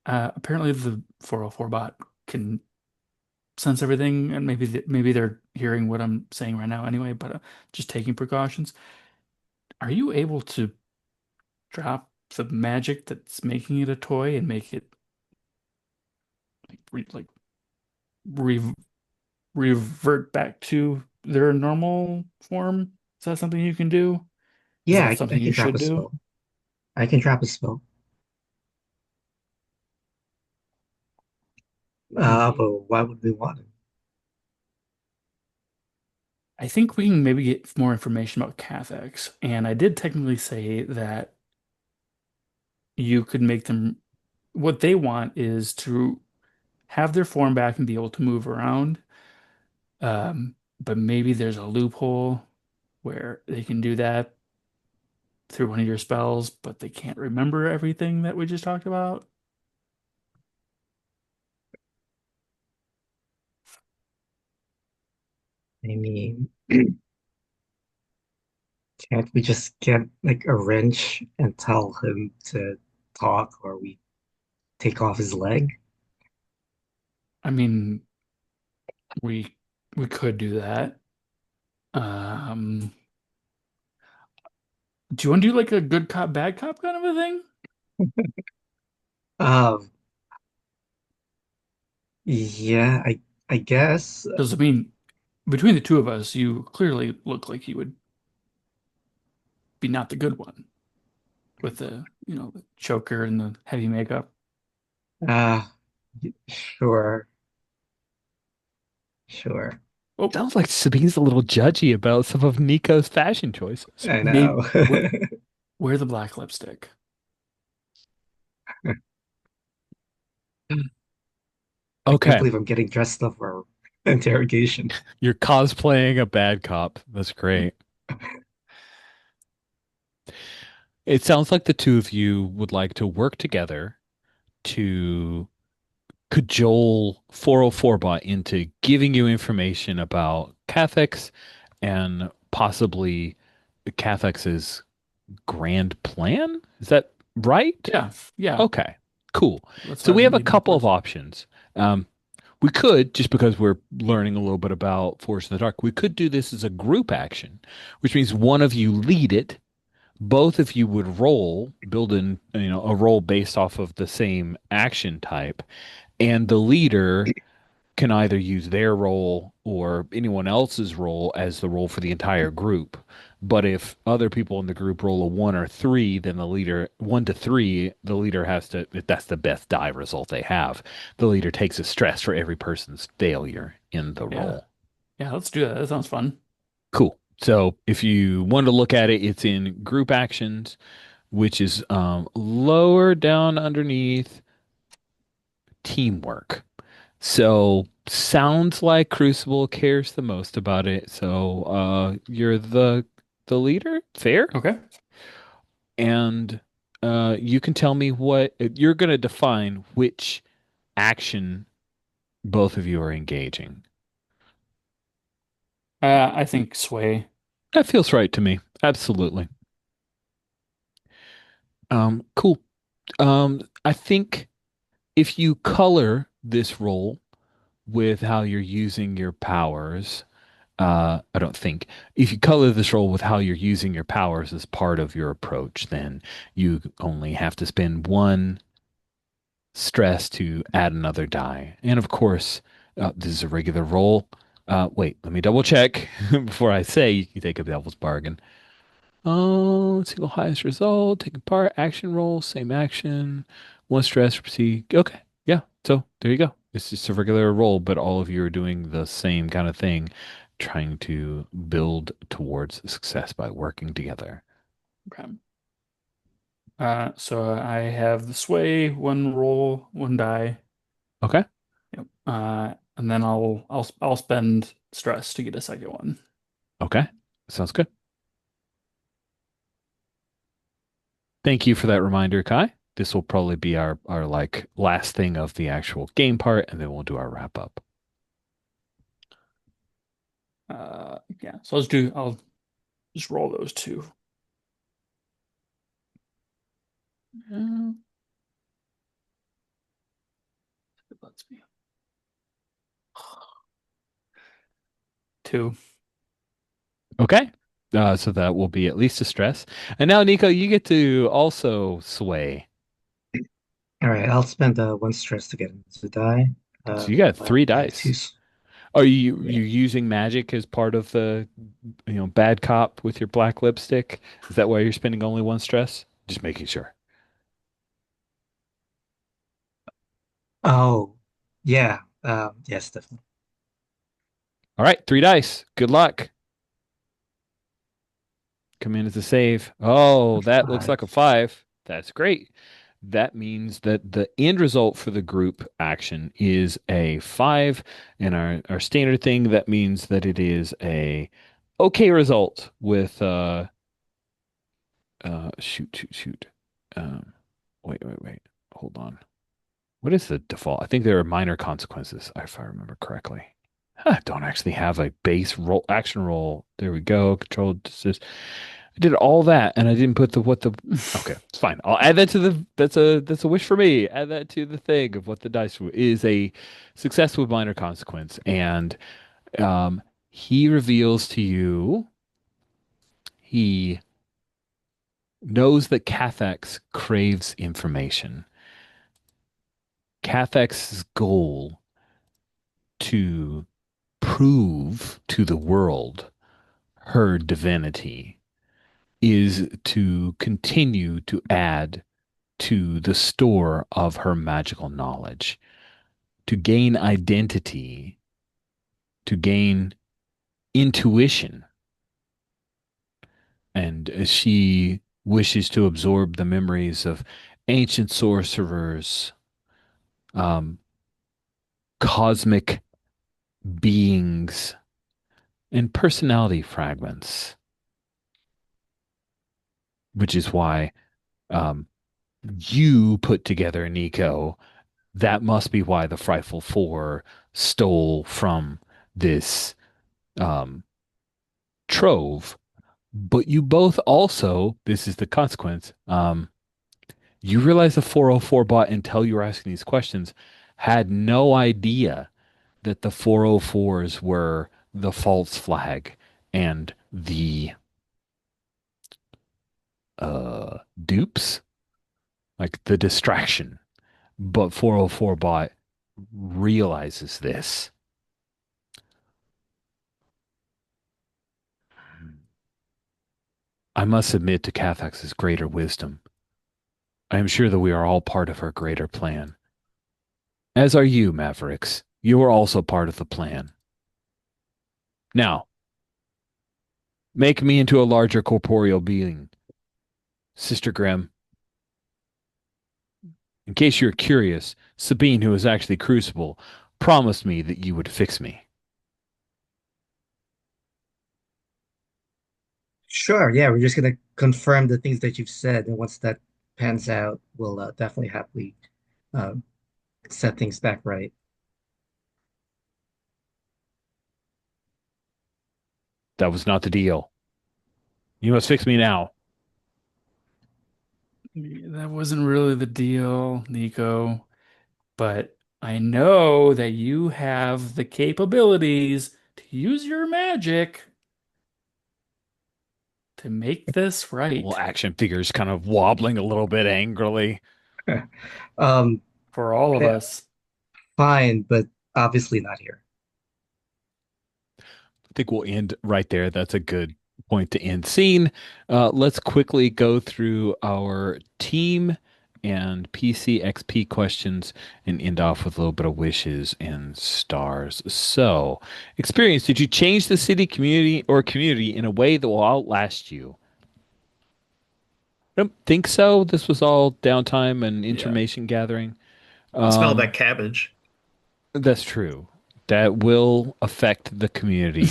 apparently the 404 bot can sense everything, and maybe they're hearing what I'm saying right now anyway, but just taking precautions. Are you able to drop the magic that's making it a toy and make it like re revert back to their normal form? Is that something you can do? Is Yeah, that I something can you drop should a do? spell. I can drop a spell. Hmm. But why would we want it? I think we can maybe get more information about Catholics. And I did technically say that you could make them, what they want is to have their form back and be able to move around. But maybe there's a loophole where they can do that through one of your spells, but they can't remember everything that we just talked about. I mean, Can't we just get like a wrench and tell him to talk, or we take off his leg? I mean, we we could do that. Um, do you want to do like a good cop, bad cop kind of a thing? Um, yeah, I guess. Because I mean, between the two of us, you clearly look like you would be not the good one with the choker and the heavy makeup. Uh, sure, sure. Oh, Sounds like Sabine's a little judgy about some of Nico's fashion choices. I maybe know. wear the black lipstick. I can't Okay, believe I'm getting dressed up for interrogation. you're cosplaying a bad cop. That's great. It sounds like the two of you would like to work together to cajole 404 bot into giving you information about Cathex's and possibly Cathex's grand plan. Is that right? Yeah, yeah. Okay, cool. That's So what we I've have been a leading couple of towards. options. Um, we could, just because we're learning a little bit about Force in the Dark, we could do this as a group action, which means one of you lead it. Both of you would roll, build in, a roll based off of the same action type, and the leader can either use their role or anyone else's role as the role for the entire group. But if other people in the group roll a one or three, then the leader, 1 to 3, the leader has to, if that's the best die result they have, the leader takes a stress for every person's failure in the Yeah, roll. yeah. Let's do that. That sounds fun. Cool. So if you want to look at it, it's in group actions, which is lower down underneath teamwork. So sounds like Crucible cares the most about it. So you're the leader, fair, Okay. and you can tell me what you're going to define which action both of you are engaging. I think sway. That feels right to me. Absolutely. Cool. I think if you color this role with how you're using your powers. I don't think if you color this role with how you're using your powers as part of your approach, then you only have to spend 1 stress to add another die. And of course, this is a regular roll. Wait, let me double check before I say you can take a devil's bargain. Single highest result, taking part, action roll, same action, 1 stress, proceed. Okay, yeah. So there you go. It's just a regular roll, but all of you are doing the same kind of thing, trying to build towards success by working together. Okay. So I have the sway, one roll, one die. Okay, Yep. And then I'll spend stress to get a second one. okay, sounds good. Thank you for that reminder, Kai. This will probably be our like last thing of the actual game part, and then we'll do our wrap up. Yeah. So I'll just roll those two. Uh, it lets me. Two. Okay. So that will be at least a stress. And now, Nico, you get to also sway. All right, I'll spend 1 stress to get him to die. So you got But three I have two. dice. Are you Yeah. using magic as part of the, bad cop with your black lipstick? Is that why you're spending only 1 stress? Just making sure. Oh, yeah. Yes, definitely. All right, 3 dice. Good luck. Come in as a save. Oh, that looks like a 5. 5. That's great. That means that the end result for the group action is a 5. And our standard thing, that means that it is a okay result with shoot. Um wait. Hold on. What is the default? I think there are minor consequences, if I remember correctly. I don't actually have a base roll action roll. There we go. Control desist. I did all that and I didn't put the what the okay, it's fine. I'll add that to the that's a wish for me. Add that to the thing of what the dice is a success with minor consequence. And um he reveals to you he knows that Cathex craves information. Cathex's goal to prove to the world her divinity is to continue to add to the store of her magical knowledge, to gain identity, to gain intuition. And she wishes to absorb the memories of ancient sorcerers, um, cosmic beings, and personality fragments, which is why um, you put together Nico. That must be why the Frightful Four stole from this um, trove. But you both also, this is the consequence, you realize the 404 bot until you were asking these questions had no idea that the 404s were the false flag and the dupes, like the distraction. But 404 bot realizes this. I must submit to Cathex's greater wisdom. I am sure that we are all part of her greater plan. As are you, Mavericks. You are also part of the plan. Now, make me into a larger corporeal being. Sister Grimm, in case you're curious, Sabine, who is actually Crucible, promised me that you would fix me. Sure, yeah, we're just gonna confirm the things that you've said, and once that pans out, we'll definitely happily uh, set things back right. That was not the deal. You must fix me now. That wasn't really the deal, Nico. But I know that you have the capabilities to use your magic to make this Little right action figures kind of wobbling a little bit angrily. Um, for all of okay, us. fine, but obviously not here. I think we'll end right there. That's a good point to end scene. Let's quickly go through our team and PC XP questions and end off with a little bit of wishes and stars. So, experience, did you change the city community in a way that will outlast you? I don't think so. This was all downtime and Yeah. information gathering. I smell Um, that cabbage. that's true. That will affect the community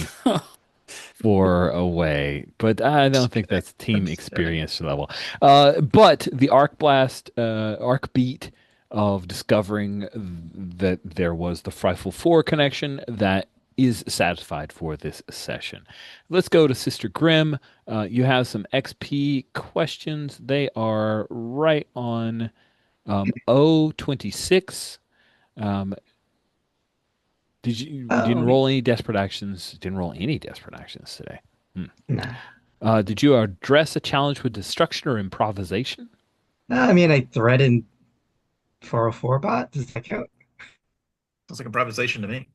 for a way, but I don't think that's team Upsetting. experience level. But the arc blast, arc beat of discovering that there was the Frightful Four connection that is satisfied for this session. Let's go to Sister Grimm. You have some XP questions. They are right on 026. Um, didn't Oh, roll any desperate actions? Didn't roll any desperate actions today. Hmm. nah. Did you address a challenge with destruction or improvisation? No, I mean, I threatened 404 bot. Does that count? Sounds like improvisation to me.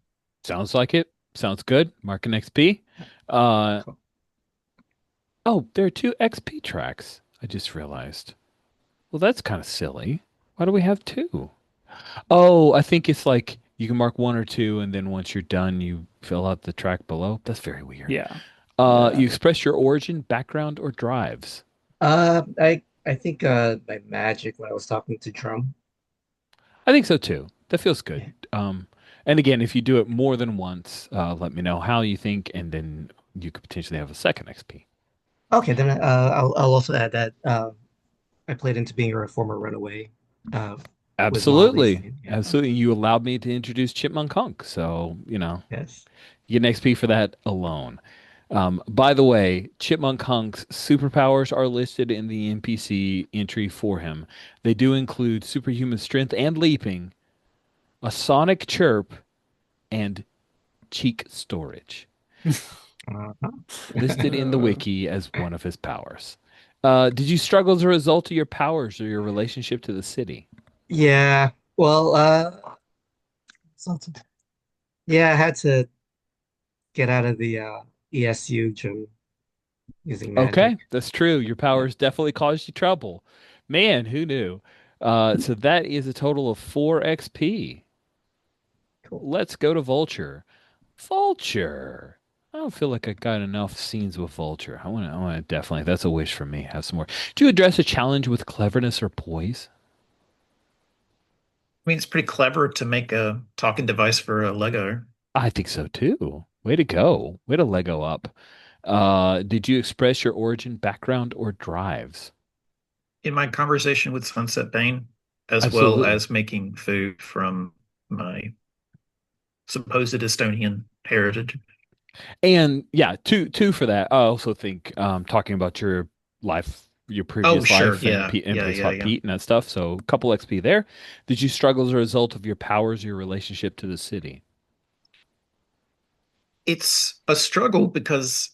Sounds like it. Sounds good. Mark an XP. Uh, Cool. oh, there are two XP tracks. I just realized. Well, that's kind of silly. Why do we have two? Oh, I think it's like you can mark one or two, and then once you're done, you fill out the track below. That's very weird. Yeah. Yeah. You express your origin, background, or drives. I think my magic when I was talking to Drum. I think so too. That feels good. Yeah. And again, if you do it more than once, let me know how you think, and then you could potentially have a second XP. Okay, then I'll also add that I played into being a former runaway uh, with Molly. Absolutely. Yeah. Absolutely. You allowed me to introduce Chipmunk Hunk. So, Yes. you get an XP for that alone. By the way, Chipmunk Hunk's superpowers are listed in the NPC entry for him. They do include superhuman strength and leaping, a sonic chirp, and cheek storage, Uh-huh. listed in the wiki as one of his powers. Did you struggle as a result of your powers or your relationship to the city? Yeah. Well, something. Yeah, I had to get out of the ESU gym using Okay, magic. that's true. Your Yeah, powers definitely caused you trouble. Man, who knew? So that is a total of 4 XP. cool. Let's go to Vulture. Vulture. I don't feel like I got enough scenes with Vulture. I want to definitely, that's a wish from me. Have some more. Do you address a challenge with cleverness or poise? I mean, it's pretty clever to make a talking device for a Lego. I think so too. Way to go. Way to Lego up. Did you express your origin, background, or drives? In my conversation with Sunset Bane, as well Absolutely. as making food from my supposed Estonian heritage. And yeah, two for that. I also think talking about your life, your Oh, previous sure. life, and Yeah. Pete and Yeah. Place Yeah. Hot Yeah. Pete and that stuff. So a couple XP there. Did you struggle as a result of your powers, your relationship to the city? It's a struggle because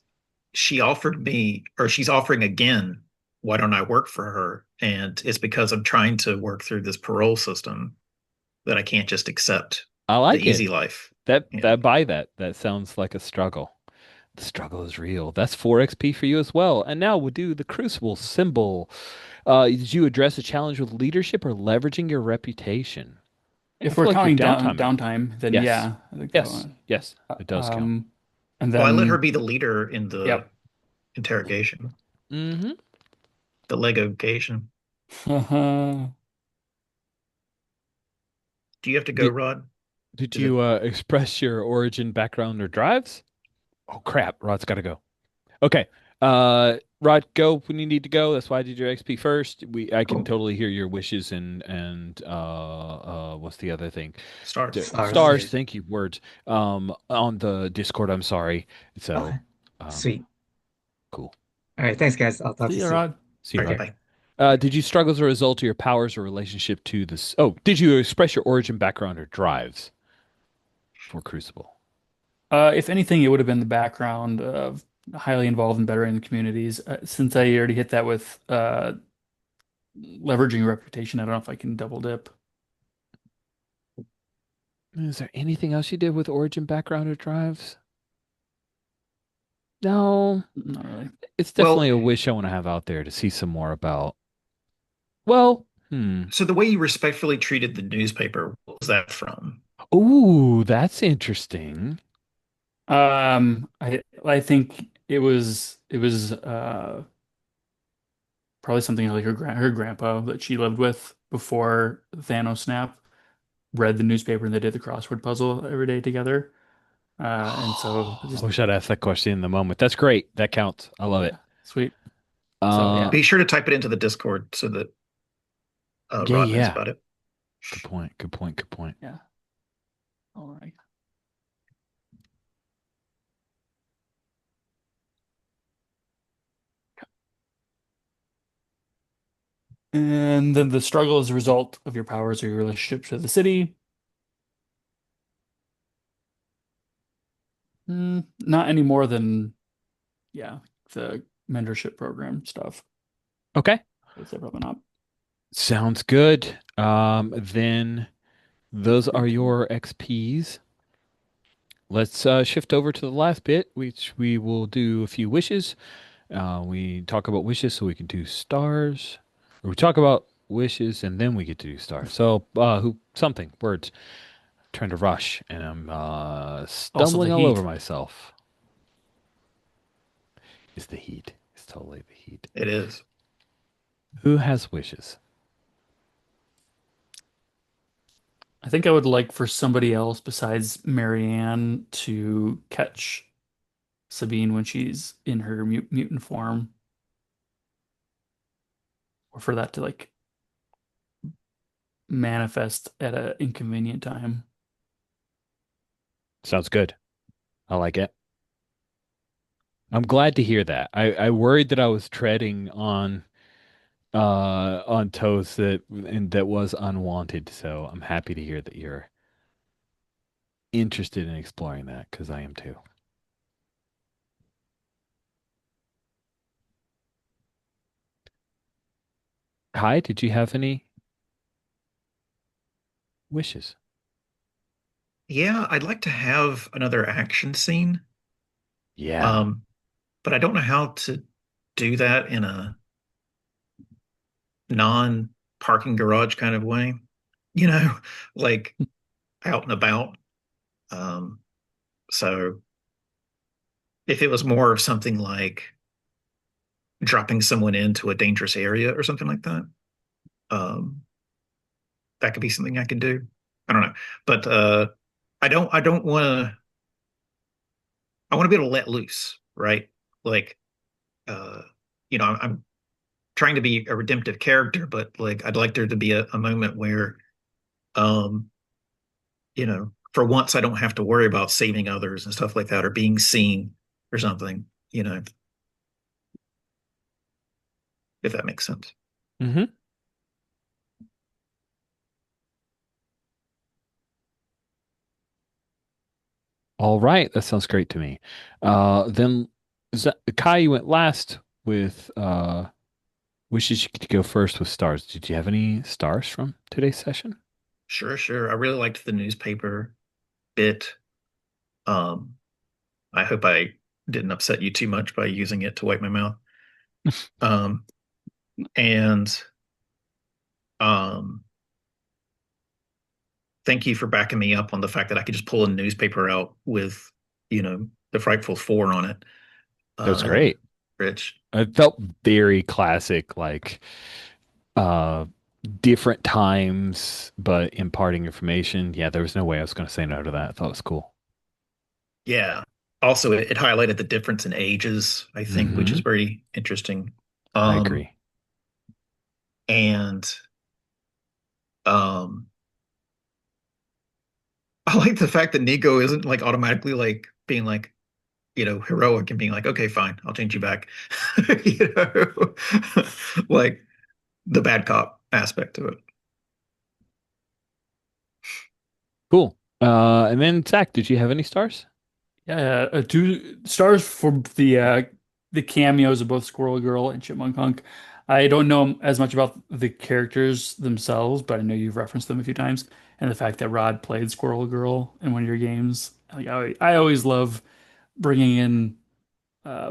she offered me, or she's offering again, why don't I work for her? And it's because I'm trying to work through this parole system that I can't just accept I the like it. easy life. That Yeah. that buy that. That sounds like a struggle. The struggle is real. That's 4 XP for you as well. And now we'll do the Crucible symbol. Did you address a challenge with leadership or leveraging your reputation? I If feel we're like you're counting down downtiming. downtime, then Yes. yeah, I think that Yes. one. Yes. Uh, It does count. Um, and Well, I let her then be the leader in the yep. interrogation, Hmm. the Legocation. Do you have to go, Did Rod? did Is it you express your origin, background, or drives? Oh crap, Rod's got to go. Okay. Rod, go when you need to go. That's why I did your XP first. I can cool? totally hear your wishes and what's the other thing? Stars. Stars. Stars. Yeah. Thank you. Words. On the Discord. I'm sorry. So, Okay. um, Sweet. cool. All right. Thanks, guys. I'll talk to See you you, soon. Rod. See you, Okay, Rod. Okay. bye. Did you struggle as a result of your powers or relationship to this? Oh, did you express your origin, background, or drives for Crucible? If anything, it would have been the background of highly involved in bettering the communities. Since I already hit that with leveraging reputation, I don't know if I can double dip. Is there anything else you did with origin, background, or drives? No, Not really. it's definitely Well, a wish I want to have out there to see some more about. Well, hmm. so the way you respectfully treated the newspaper, what was that from? Ooh, that's interesting. I think it was probably something like her grandpa that she lived with before Thanos snap read the newspaper and they did the crossword puzzle every day together. And so I just wish I'd asked that question in the moment. That's great. That counts. I love it. yeah, sweet. So Uh, yeah, Be sure to type it into the Discord so that yeah, Rod knows yeah. about it. Good point. Good point. Good point. yeah. All right. And then the struggle is a result of your powers or your relationship to the city. Not any more than yeah, the mentorship program stuff. Okay. I'd say probably not. Sounds good. Then those are your XPs. Let's shift over to the last bit, which we will do a few wishes. We talk about wishes so we can do stars. Or we talk about wishes and then we get to do stars. So, who, something, words. Trying to rush and I'm Also the stumbling all over heat. myself. It's the heat. It's totally the heat. It is. Who has wishes? I think I would like for somebody else besides Marianne to catch Sabine when she's in her mutant form, or for that to like manifest at an inconvenient time. Sounds good. I like it. I'm glad to hear that. I worried that I was treading on toes that was unwanted. So I'm happy to hear that you're interested in exploring that because I am too. Kai, did you have any wishes? Yeah, I'd like to have another action scene. Yeah. Um, but I don't know how to do that in a non-parking garage kind of way. You know, like out and about. Um, so if it was more of something like dropping someone into a dangerous area or something like that, um, that could be something I could do. I don't know, but I don't want to. I want to be able to let loose, right? Like, uh, I'm trying to be a redemptive character, but like, I'd like there to be a moment where, um, for once, I don't have to worry about saving others and stuff like that, or being seen or something. If that makes sense. Hmm. All right. That sounds great to me. Then Kai, you went last with wishes you could go first with stars. Did you have any stars from today's session? Sure, sure. I really liked the newspaper bit. Um, I hope I didn't upset you too much by using it to wipe my mouth. Um, and um, thank you for backing me up on the fact that I could just pull a newspaper out with, the Frightful Four on it. That was Uh, great. Rich. It felt very classic, like uh different times, but imparting information. Yeah, there was no way I was going to say no to that. I thought it was cool. Yeah. Also, it highlighted the difference in ages, I think, which is Hmm. very interesting. I Um, agree. and um, I like the fact that Nico isn't like automatically like being like, heroic and being like, okay, fine, I'll change you back. You know, like the bad cop aspect of it. Cool. And then Zach, did you have any stars? Yeah, 2 stars for the cameos of both Squirrel Girl and Chipmunk Hunk. I don't know as much about the characters themselves, but I know you've referenced them a few times, and the fact that Rod played Squirrel Girl in one of your games. Like I always love bringing in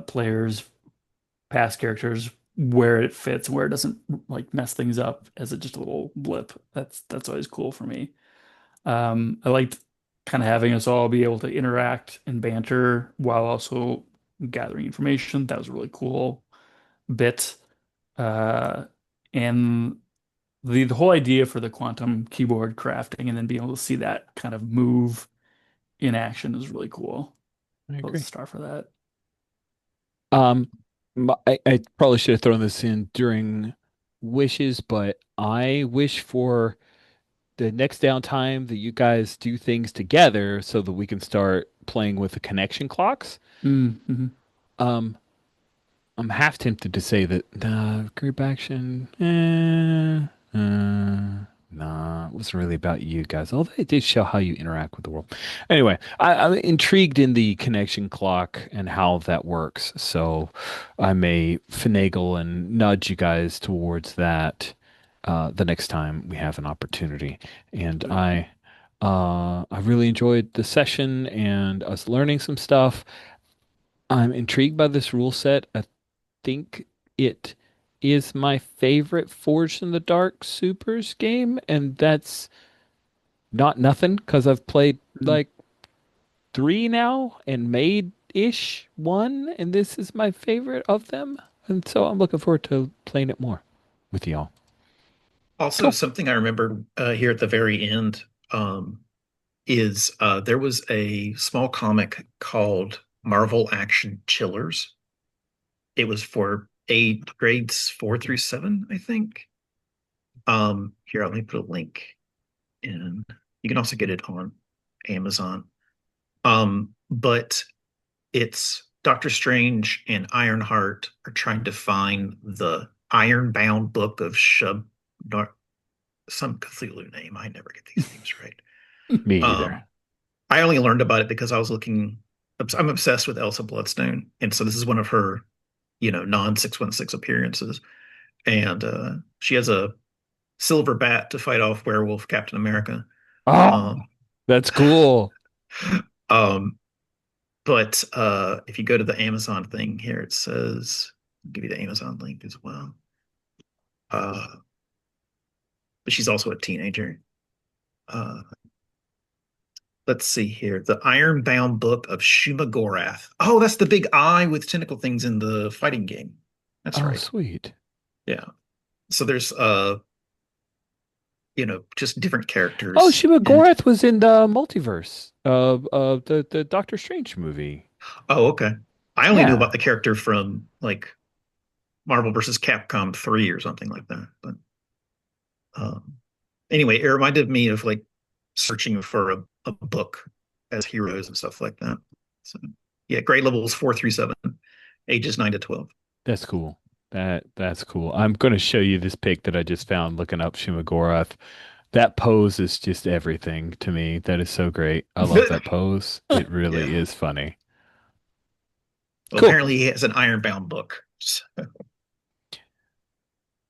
players, past characters, where it fits and where it doesn't like mess things up as a just a little blip. That's always cool for me. I liked kind of having us all be able to interact and banter while also gathering information. That was a really cool bit. Uh, and the whole idea for the quantum keyboard crafting and then being able to see that kind of move in action is really cool. I So let's agree. start for that. Um, I probably should have thrown this in during wishes, but I wish for the next downtime that you guys do things together so that we can start playing with the connection clocks. Mm-hmm. Um, I'm half tempted to say that group action, nah, it wasn't really about you guys. Although it did show how you interact with the world. Anyway, I'm intrigued in the connection clock and how that works. So I may finagle and nudge you guys towards that the next time we have an opportunity. And I really enjoyed the session and us learning some stuff. I'm intrigued by this rule set. I think it is my favorite Forged in the Dark Supers game, and that's not nothing because I've played like three now and made ish one, and this is my favorite of them. And so I'm looking forward to playing it more with y'all. Also, Cool. something I remembered here at the very end is there was a small comic called Marvel Action Chillers. It was for grades 4 through 7, I think. Here, let me put a link in. You can also get it on Amazon. But it's Doctor Strange and Ironheart are trying to find the iron-bound book of Shub, some Cthulhu name. I never get these names right. Me either. Um, I only learned about it because I was looking. I'm obsessed with Elsa Bloodstone, and so this is one of her, non 616 appearances, and she has a silver bat to fight off werewolf Captain America. Oh, Um, that's cool. um, but if you go to the Amazon thing here, it says, I'll give you the Amazon link as well. Uh, but she's also a teenager. Uh, let's see here. The Ironbound Book of Shumagorath. Oh, that's the big eye with tentacle things in the fighting game. That's Oh, right. sweet. Yeah. So there's just different Oh, characters. Shima And Gorath was in the multiverse of the Doctor Strange movie. oh, okay. I only knew Yeah. about the character from like Marvel versus Capcom 3 or something like that. But um anyway, it reminded me of like searching for a book as heroes and stuff like that. So yeah, grade levels 4 through 7, ages 9 to 12. That's cool. That's cool. I'm going to show you this pic that I just found looking up Shima Gorath. That pose is just everything to me. That is so great. I love that pose. It really Yeah. is funny. Well, Cool. apparently he has an ironbound book. So,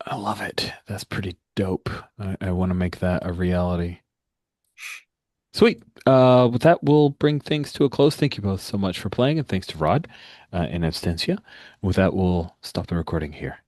I love it. That's pretty dope. I want to make that a reality. Sweet. With that, we'll bring things to a close. Thank you both so much for playing, and thanks to Rod and Abstentia. With that, we'll stop the recording here.